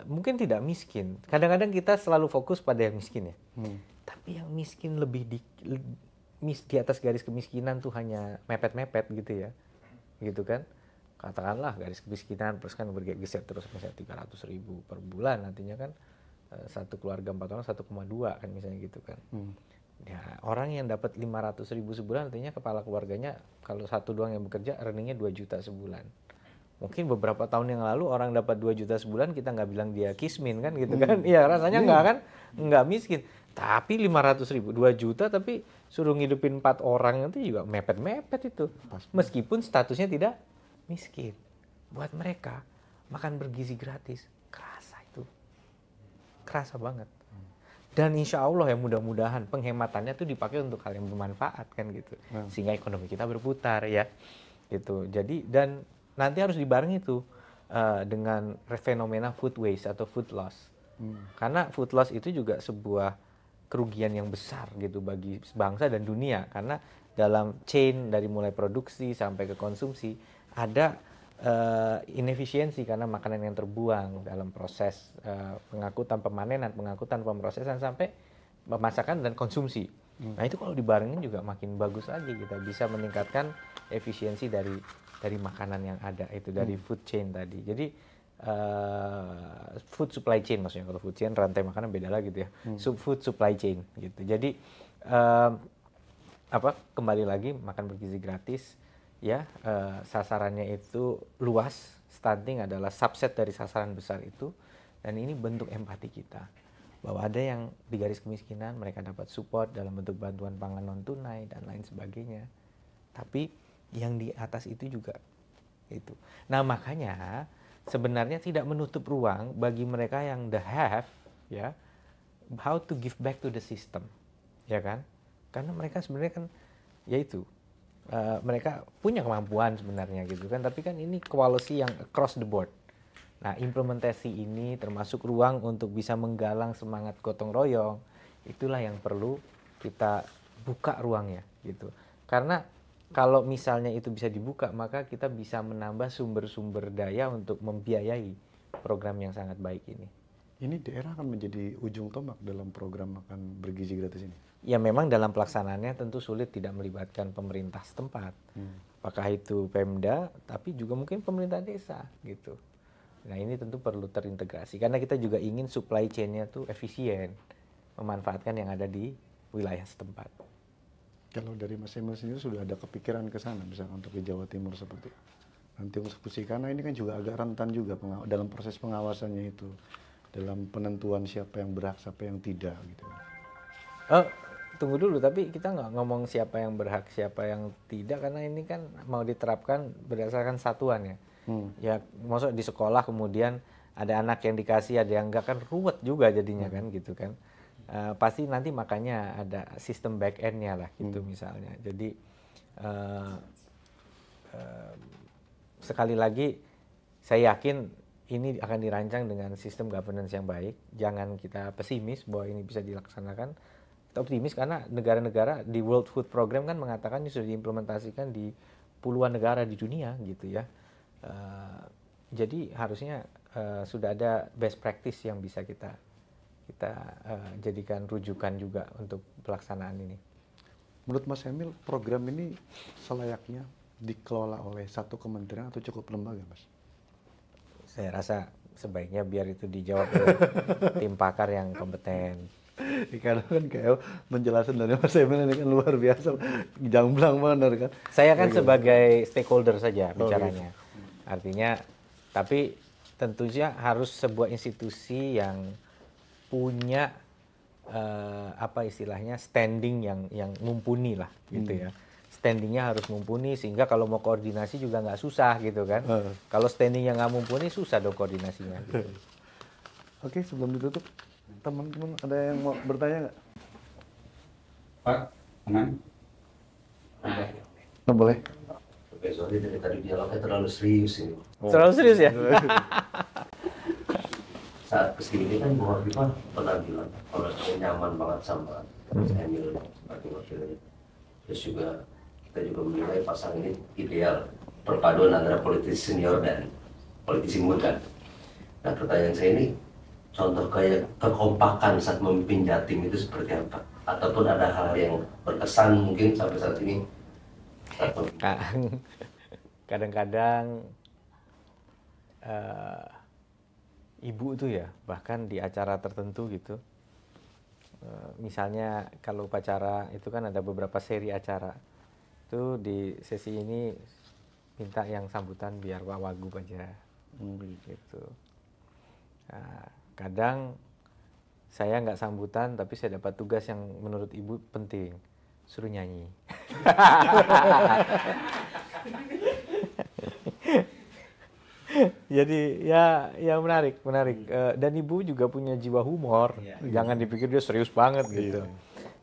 mungkin tidak miskin. Kadang-kadang kita selalu fokus pada yang miskin ya. Tapi yang miskin lebih di atas garis kemiskinan tuh hanya mepet-mepet gitu ya. Gitu kan. Katakanlah garis kemiskinan terus kan bergeser terus misalnya 300.000 per bulan, nantinya kan satu keluarga 4 orang 1,2 kan misalnya gitu kan. Ya, orang yang dapat 500.000 sebulan artinya kepala keluarganya kalau satu doang yang bekerja earningnya 2 juta sebulan. Mungkin beberapa tahun yang lalu orang dapat 2 juta sebulan kita nggak bilang dia kismin kan gitu kan. Iya rasanya nggak kan, nggak miskin. Tapi 500.000, 2 juta tapi suruh ngidupin 4 orang itu juga mepet-mepet itu. Meskipun statusnya tidak miskin. Buat mereka makan bergizi gratis kerasa itu. Kerasa banget. Dan insya Allah ya mudah-mudahan penghematannya tuh dipakai untuk hal yang bermanfaat kan gitu. Sehingga ekonomi kita berputar ya. Gitu. Jadi dan nanti harus dibarengi tuh dengan fenomena food waste atau food loss. Karena food loss itu juga sebuah kerugian yang besar gitu bagi bangsa dan dunia, karena dalam chain dari mulai produksi sampai ke konsumsi ada inefisiensi karena makanan yang terbuang dalam proses pengangkutan, pemanenan, pengangkutan, pemrosesan sampai pemasakan dan konsumsi. Nah itu kalau dibarengin juga makin bagus lagi, kita bisa meningkatkan efisiensi dari makanan yang ada itu, dari food chain tadi. Jadi food supply chain maksudnya, kalau food chain rantai makanan beda lagi gitu ya. Food supply chain gitu. Jadi kembali lagi makan bergizi gratis ya, sasarannya itu luas, stunting adalah subset dari sasaran besar itu, dan ini bentuk empati kita bahwa ada yang di garis kemiskinan, mereka dapat support dalam bentuk bantuan pangan non tunai dan lain sebagainya, tapi yang di atas itu juga itu. Nah makanya sebenarnya tidak menutup ruang bagi mereka yang the have ya, how to give back to the system, ya kan? Karena mereka sebenarnya kan yaitu mereka punya kemampuan sebenarnya gitu kan, tapi kan ini koalisi yang across the board. Nah implementasi ini termasuk ruang untuk bisa menggalang semangat gotong royong, itulah yang perlu kita buka ruangnya gitu. Karena kalau misalnya itu bisa dibuka, maka kita bisa menambah sumber-sumber daya untuk membiayai program yang sangat baik ini. Ini daerah akan menjadi ujung tombak dalam program makan bergizi gratis ini? Ya memang dalam pelaksanaannya tentu sulit tidak melibatkan pemerintah setempat. Apakah itu Pemda, tapi juga mungkin pemerintah desa gitu. Nah ini tentu perlu terintegrasi, karena kita juga ingin supply chain-nya tuh efisien, memanfaatkan yang ada di wilayah setempat. Kalau dari Mas Emil sendiri sudah ada kepikiran ke sana, misalkan untuk di Jawa Timur seperti nanti eksekusi, karena ini kan juga agak rentan juga dalam proses pengawasannya itu, dalam penentuan siapa yang berhak, siapa yang tidak gitu. Tunggu dulu, tapi kita nggak ngomong siapa yang berhak, siapa yang tidak, karena ini kan mau diterapkan berdasarkan satuan ya. Ya, maksud di sekolah kemudian ada anak yang dikasih, ada yang enggak, kan ruwet juga jadinya kan gitu kan. Pasti nanti makanya ada sistem back end-nya lah gitu misalnya. Jadi sekali lagi saya yakin ini akan dirancang dengan sistem governance yang baik. Jangan kita pesimis bahwa ini bisa dilaksanakan. Kita optimis karena negara-negara di World Food Program kan mengatakan ini sudah diimplementasikan di puluhan negara di dunia gitu ya. Jadi harusnya sudah ada best practice yang bisa kita jadikan rujukan juga untuk pelaksanaan ini. Menurut Mas Emil, program ini selayaknya dikelola oleh satu kementerian atau cukup lembaga, Mas? Saya rasa sebaiknya biar itu dijawab oleh tim pakar yang kompeten. Karena kan kayak penjelasan dari Mas Emil ini kan luar biasa, jamblang banget kan. Saya kan sebagai stakeholder saja bicaranya. Artinya, tapi tentunya harus sebuah institusi yang punya apa istilahnya standing yang mumpuni lah gitu ya. Standingnya harus mumpuni sehingga kalau mau koordinasi juga nggak susah gitu kan. Kalau standingnya nggak mumpuni susah dong koordinasinya. Gitu. Oke, sebelum ditutup, teman-teman ada yang mau bertanya nggak? Pak, Anan? Boleh. Oke, soalnya dari tadi dialognya terlalu serius ini. Terlalu serius ya? Saat kesini kan Bu Hovifah pernah bilang kalau saya nyaman banget sama Mas Emil sebagai wakilnya. Terus juga kita juga menilai pasangan ini ideal, perpaduan antara politisi senior dan politisi muda. Nah pertanyaan saya ini, contoh kayak kekompakan saat memimpin Jatim itu seperti apa? Ataupun ada hal yang berkesan mungkin sampai saat ini? Kadang-kadang ibu tuh ya, bahkan di acara tertentu gitu, misalnya kalau upacara itu kan ada beberapa seri acara, itu di sesi ini minta yang sambutan biar wagub aja gitu. Nah, kadang saya nggak sambutan tapi saya dapat tugas yang menurut ibu penting, suruh nyanyi. Jadi ya menarik. Dan ibu juga punya jiwa humor. Jangan dipikir dia serius banget gitu.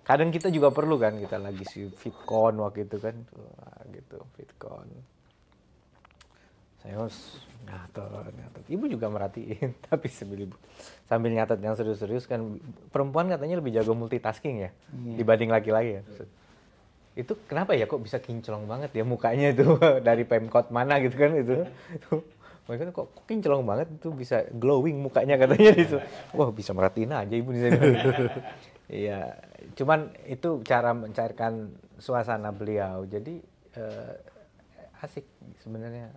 Kadang kita juga perlu kan, kita lagi FitCon waktu itu kan, gitu FitCon. Saya harus nyatet. Ibu juga merhatiin, tapi sambil nyatet yang serius-serius kan. Perempuan katanya lebih jago multitasking ya, dibanding laki-laki ya. Itu kenapa ya kok bisa kinclong banget ya mukanya itu dari Pemkot mana gitu kan itu. Mereka kok kinclong banget itu bisa glowing mukanya katanya itu. Wah, bisa merhatiin aja ibu di sini. Iya, cuman itu cara mencairkan suasana beliau. Jadi asik sebenarnya,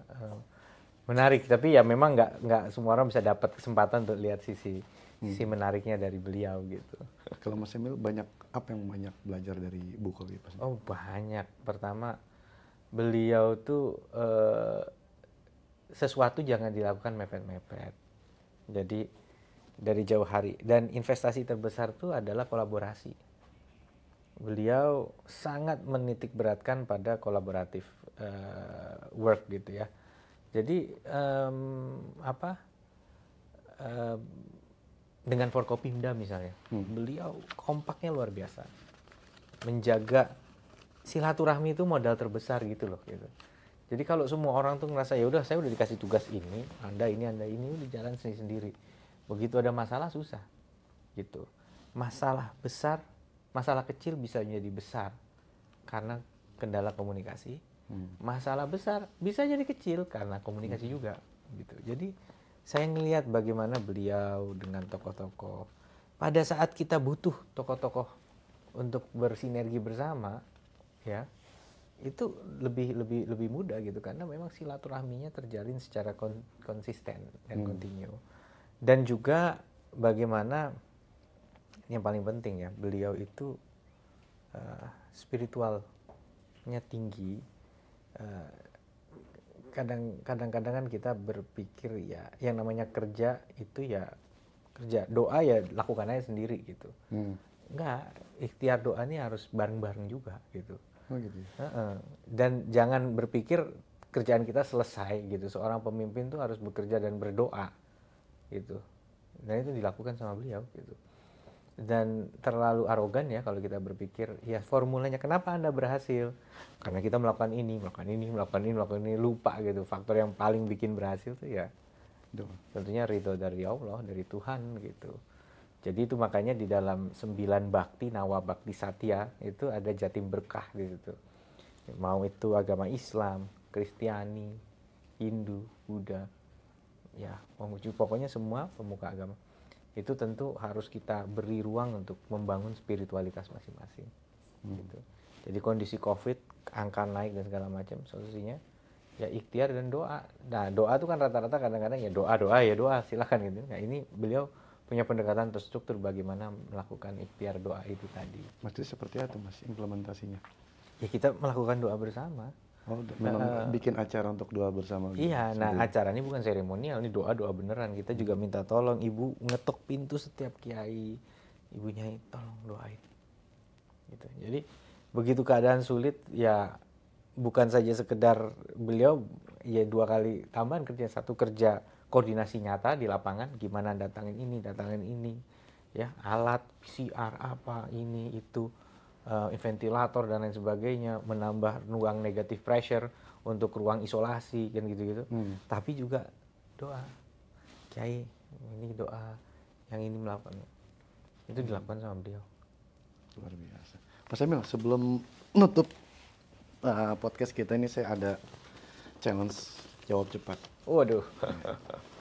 menarik. Tapi ya memang nggak semua orang bisa dapat kesempatan untuk lihat sisi menariknya dari beliau gitu. Kalau Mas Emil apa yang banyak belajar dari Bu Khofifah? Oh banyak. Pertama, beliau tuh sesuatu jangan dilakukan mepet-mepet. Jadi dari jauh hari. Dan investasi terbesar itu adalah kolaborasi. Beliau sangat menitik beratkan pada kolaboratif work gitu ya. Jadi dengan Forkopimda misalnya, beliau kompaknya luar biasa. Menjaga silaturahmi itu modal terbesar gitu loh gitu. Jadi kalau semua orang tuh ngerasa ya udah saya udah dikasih tugas ini, anda ini udah jalan sendiri. Begitu ada masalah susah gitu. Masalah besar, masalah kecil bisa menjadi besar karena kendala komunikasi. Masalah besar bisa jadi kecil karena komunikasi juga gitu. Jadi saya ngelihat bagaimana beliau dengan tokoh-tokoh pada saat kita butuh tokoh-tokoh untuk bersinergi bersama ya, itu lebih mudah gitu karena memang silaturahminya terjalin secara konsisten dan kontinu. Dan juga bagaimana yang paling penting ya, beliau itu spiritualnya tinggi. Kadang-kadang kan kita berpikir ya yang namanya kerja itu ya kerja, doa ya lakukan aja sendiri gitu. Enggak, ikhtiar doa ini harus bareng-bareng juga gitu. Oh gitu ya? Dan jangan berpikir kerjaan kita selesai gitu. Seorang pemimpin tuh harus bekerja dan berdoa gitu. Dan itu dilakukan sama beliau gitu. Dan terlalu arogan ya kalau kita berpikir ya formulanya kenapa Anda berhasil? Karena kita melakukan ini, lupa gitu. Faktor yang paling bikin berhasil tuh ya tentunya ridho dari Allah, dari Tuhan gitu. Jadi itu makanya di dalam 9 bakti, Nawa Bakti Satya itu ada Jatim Berkah di situ. Mau itu agama Islam, Kristiani, Hindu, Buddha, ya pokoknya semua pemuka agama. Itu tentu harus kita beri ruang untuk membangun spiritualitas masing-masing. Gitu. Jadi kondisi COVID, angka naik dan segala macam, solusinya ya ikhtiar dan doa. Nah doa itu kan rata-rata kadang-kadang ya doa, silakan gitu. Nah ini beliau punya pendekatan terstruktur bagaimana melakukan ikhtiar doa itu tadi. Maksudnya seperti apa Mas implementasinya? Ya kita melakukan doa bersama. Oh, memang bikin acara untuk doa bersama. Iya, nah acara ini bukan seremonial, ini doa beneran. Kita juga minta tolong ibu ngetok pintu setiap kiai, ibu nyai tolong doain. Gitu. Jadi begitu keadaan sulit ya bukan saja sekedar beliau ya 2 kali tambahan kerja, 1 kerja koordinasi nyata di lapangan, gimana datangin ini, ya alat PCR apa ini itu. Ventilator dan lain sebagainya, menambah ruang negative pressure untuk ruang isolasi kan gitu-gitu. Tapi juga doa, kiai ini doa, yang ini melakukan, itu dilakukan sama beliau. Luar biasa. Mas Emil, sebelum nutup podcast kita ini saya ada challenge jawab cepat. Waduh,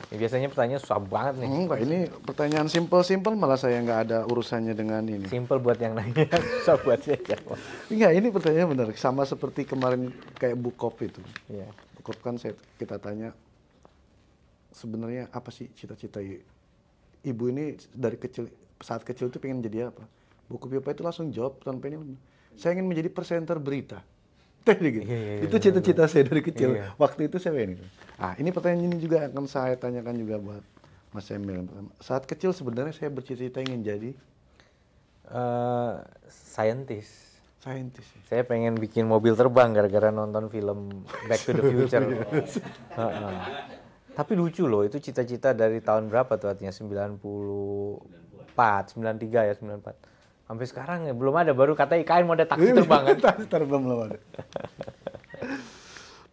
biasanya pertanyaan susah banget nih. Enggak, ini pertanyaan simple malah saya nggak ada urusannya dengan ini. Simple buat yang nanya, susah buat saya jawab. Enggak, ini pertanyaan benar. Sama seperti kemarin kayak Bu Khop itu. Iya. Bu Khop kan kita tanya, sebenarnya apa sih cita-cita ibu ini dari kecil, saat kecil itu pengen jadi apa? Bu Khofifah itu langsung jawab tanpa ini, saya ingin menjadi presenter berita. Gitu. Iya, itu cita-cita saya dari kecil. Iya. Waktu itu saya ini. Ini pertanyaan ini juga akan saya tanyakan juga buat Mas Emil. Saat kecil sebenarnya saya bercita-cita ingin jadi Scientist. Saintis. Saya pengen bikin mobil terbang gara-gara nonton film Back to the Future. Tapi lucu loh, itu cita-cita dari tahun berapa tuh artinya? 93 ya, 94. Sampai sekarang ya belum ada, baru kata IKN mau ada taksi terbang kan. Taksi terbang belum ada.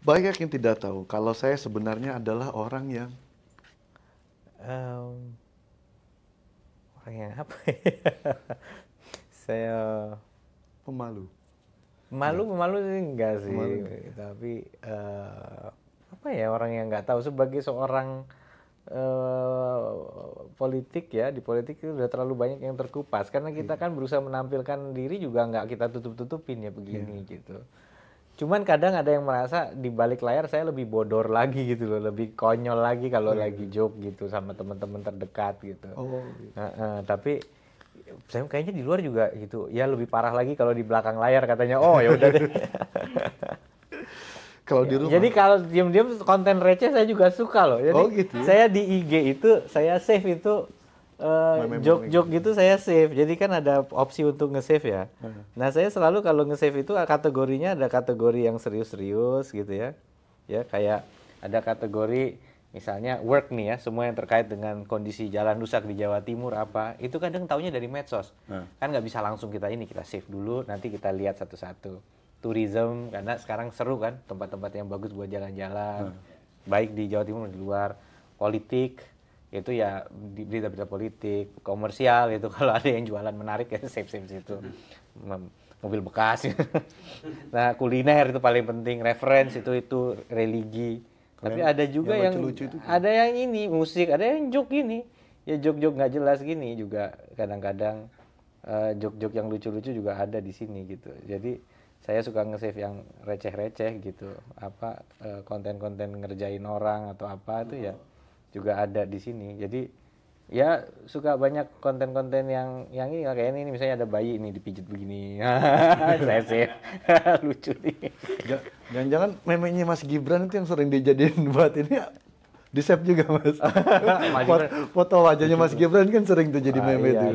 Banyak yang tidak tahu kalau saya sebenarnya adalah orang yang Em, orang yang apa ya? Saya pemalu. pemalu sih enggak sih, Pemalu. tapi apa ya, orang yang nggak tahu sebagai seorang politik ya, di politik itu udah terlalu banyak yang terkupas karena kita kan berusaha menampilkan diri juga nggak kita tutup-tutupin ya begini gitu. Cuman kadang ada yang merasa di balik layar saya lebih bodor lagi gitu loh, lebih konyol lagi kalau lagi joke gitu sama teman-teman terdekat gitu. Oh, Tapi saya kayaknya di luar juga gitu. Ya lebih parah lagi kalau di belakang layar katanya. Oh ya udah deh. kalau di rumah. Jadi kalau diam-diam konten receh saya juga suka loh. Jadi Oh, gitu. saya di IG itu saya save itu joke-joke gitu saya save. Jadi kan ada opsi untuk nge-save ya. Nah, saya selalu kalau nge-save itu kategorinya ada kategori yang serius-serius gitu ya. Ya, kayak ada kategori misalnya work nih ya, semua yang terkait dengan kondisi jalan rusak di Jawa Timur apa, itu kadang taunya dari medsos. Kan nggak bisa langsung kita save dulu, nanti kita lihat satu-satu. Tourism, karena sekarang seru kan, tempat-tempat yang bagus buat jalan-jalan, baik di Jawa Timur maupun di luar. Politik, itu ya berita-berita politik. Komersial itu kalau ada yang jualan menarik ya save-save situ. Mobil bekas. Nah, kuliner itu paling penting, reference itu religi. Tapi ada juga yang lucu-lucu itu. ada yang ini musik, ada yang joke gini. Ya joke-joke nggak jelas gini juga kadang-kadang joke-joke yang lucu-lucu juga ada di sini gitu. Jadi saya suka nge-save yang receh-receh gitu. Apa konten-konten ngerjain orang atau apa itu ya juga ada di sini. Jadi ya suka banyak konten-konten yang ini kayak ini misalnya ada bayi ini dipijit begini. Saya save. Lucu nih. Jangan-jangan memenya Mas Gibran itu yang sering dijadiin buat ini di save juga Mas. Foto wajahnya Mas Gibran kan sering tuh jadi meme itu.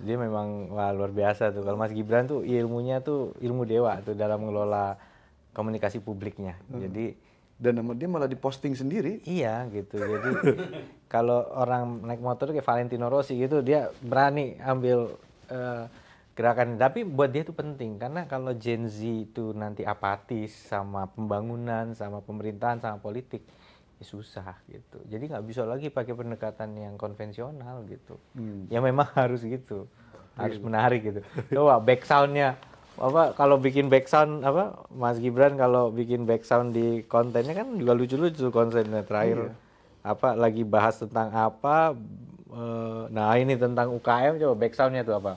Dia memang wah, luar biasa tuh. Kalau Mas Gibran tuh ilmunya tuh ilmu dewa tuh dalam mengelola komunikasi publiknya. Jadi Dan nama dia malah diposting sendiri. iya gitu. Jadi kalau orang naik motor kayak Valentino Rossi gitu dia berani ambil gerakan. Tapi buat dia itu penting karena kalau Gen Z itu nanti apatis sama pembangunan, sama pemerintahan, sama politik, ya susah gitu. Jadi nggak bisa lagi pakai pendekatan yang konvensional gitu. Ya memang harus gitu, harus menarik gitu. Coba back soundnya apa kalau bikin back sound apa Mas Gibran kalau bikin back sound di kontennya kan juga lucu-lucu kontennya terakhir apa lagi bahas tentang apa nah ini tentang UKM coba back soundnya tuh apa?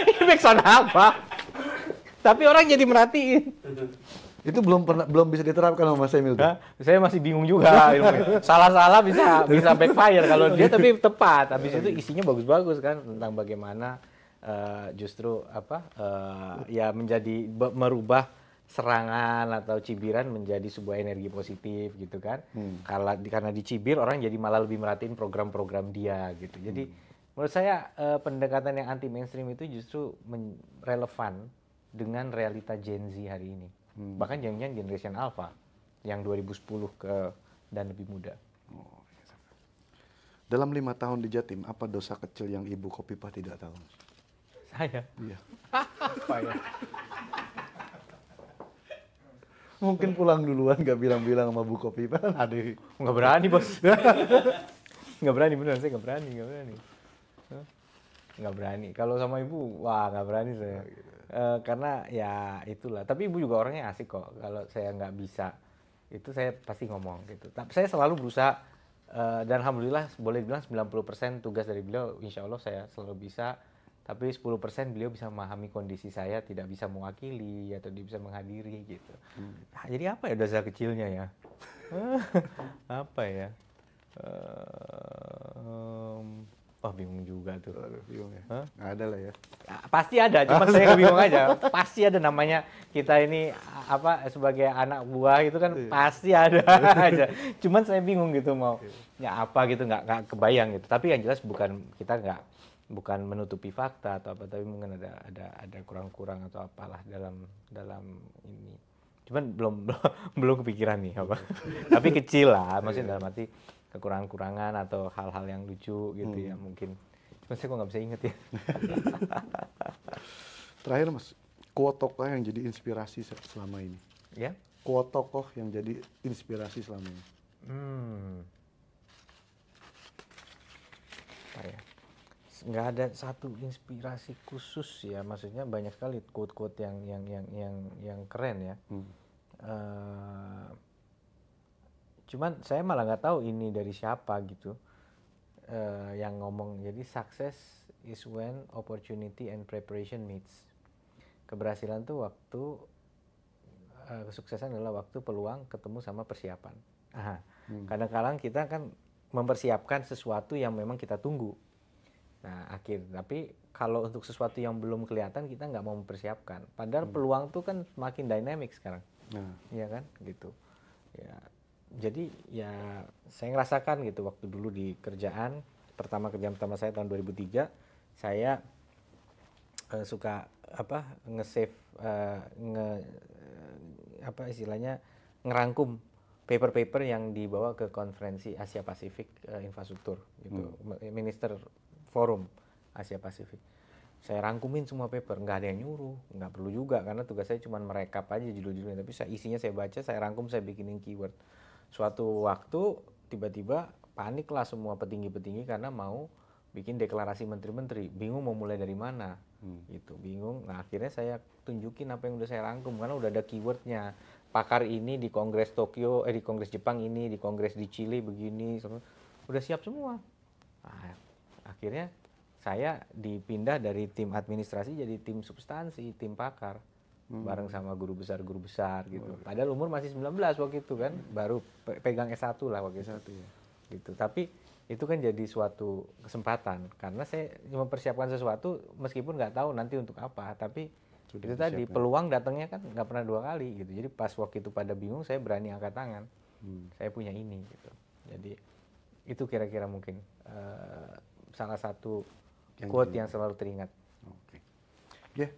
Ini back sound apa? Tapi orang jadi merhatiin. Itu belum bisa diterapkan sama Mas Emil tuh. Saya masih bingung juga ilmunya. Salah-salah bisa backfire kalau dia tapi tepat. Habis itu isinya bagus-bagus kan tentang bagaimana justru apa ya menjadi merubah serangan atau cibiran menjadi sebuah energi positif gitu kan. Karena dicibir orang jadi malah lebih merhatiin program-program dia gitu. Jadi menurut saya pendekatan yang anti mainstream itu justru relevan dengan realita Gen Z hari ini. Bahkan jangan-jangan generation Alpha yang 2010 dan lebih muda. Dalam 5 tahun di Jatim, apa dosa kecil yang Ibu Khofifah tidak tahu? Saya? Iya. Apa ya? Mungkin pulang duluan gak bilang-bilang sama Bu Khofifah kan ada. Nggak berani bos. Nggak berani beneran saya nggak berani. Nggak berani. Kalau sama ibu, wah nggak berani saya. Karena ya itulah. Tapi ibu juga orangnya asik kok. Kalau saya nggak bisa, itu saya pasti ngomong gitu. Tapi saya selalu berusaha dan alhamdulillah boleh bilang 90% tugas dari beliau, insya Allah saya selalu bisa. Tapi 10% beliau bisa memahami kondisi saya, tidak bisa mewakili atau dia bisa menghadiri gitu. Nah, jadi apa ya dosa kecilnya ya? Apa ya? Wah bingung juga tuh. Bingung ya? Nggak ada lah ya. Pasti ada, cuma saya bingung aja. Pasti ada namanya kita ini apa sebagai anak buah itu kan pasti ada aja. Cuman saya bingung gitu mau ya apa gitu nggak kebayang gitu. Tapi yang jelas bukan menutupi fakta atau apa, tapi mungkin ada kurang-kurang atau apalah dalam ini. Cuman belum kepikiran nih apa. Tapi kecil lah, maksudnya dalam arti kekurangan-kurangan atau hal-hal yang lucu gitu ya mungkin. Cuma saya kok nggak bisa inget ya. Terakhir Mas, quote tokoh yang jadi inspirasi selama ini. Ya? Quote tokoh yang jadi inspirasi selama ini. Apa ya? Nggak ada satu inspirasi khusus ya, maksudnya banyak sekali quote-quote yang keren ya. Cuman saya malah nggak tahu ini dari siapa gitu yang ngomong. Jadi success is when opportunity and preparation meets. Keberhasilan tuh waktu kesuksesan adalah waktu peluang ketemu sama persiapan. Kadang-kadang kita kan mempersiapkan sesuatu yang memang kita tunggu. Nah, tapi kalau untuk sesuatu yang belum kelihatan kita nggak mau mempersiapkan. Padahal peluang tuh kan semakin dynamic sekarang, ya kan, gitu. Ya, jadi ya saya ngerasakan gitu waktu dulu di kerjaan pertama saya tahun 2003, saya suka nge-save, istilahnya ngerangkum paper-paper yang dibawa ke konferensi Asia Pasifik infrastruktur gitu, Minister Forum Asia Pasifik. Saya rangkumin semua paper, nggak ada yang nyuruh, nggak perlu juga karena tugas saya cuma merekap aja judul-judulnya, tapi isinya saya baca, saya rangkum, saya bikinin keyword. Suatu waktu tiba-tiba paniklah semua petinggi-petinggi karena mau bikin deklarasi menteri-menteri, bingung mau mulai dari mana, gitu, bingung. Nah akhirnya saya tunjukin apa yang udah saya rangkum karena udah ada keywordnya. Pakar ini di Kongres Tokyo, di Kongres Jepang ini, di Kongres di Chile begini, udah siap semua. Nah, akhirnya saya dipindah dari tim administrasi jadi tim substansi, tim pakar, bareng sama guru besar gitu. Padahal umur masih 19 waktu itu kan, baru pegang S1 lah waktu itu. Ya. Gitu. Tapi itu kan jadi suatu kesempatan karena saya mempersiapkan sesuatu meskipun nggak tahu nanti untuk apa, tapi itu tadi peluang datangnya kan nggak pernah 2 kali gitu. Jadi pas waktu itu pada bingung, saya berani angkat tangan. Saya punya ini gitu. Jadi itu kira-kira mungkin salah satu quote yang selalu teringat. Oke. Ya,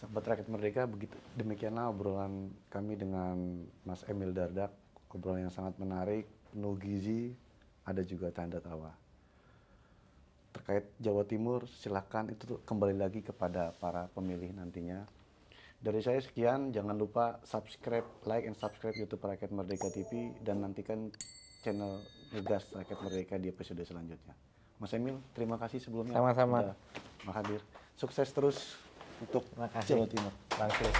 sahabat Rakyat Merdeka, begitu demikianlah obrolan kami dengan Mas Emil Dardak. Obrolan yang sangat menarik, penuh gizi, ada juga tanda tawa. Terkait Jawa Timur, silakan itu kembali lagi kepada para pemilih nantinya. Dari saya sekian, jangan lupa subscribe, like, and subscribe YouTube Rakyat Merdeka TV, dan nantikan channel Ngegas Rakyat Merdeka di episode selanjutnya. Mas Emil, terima kasih sebelumnya. Sama-sama. Sudah hadir. Sukses terus untuk Jawa Timur. Bang Sis.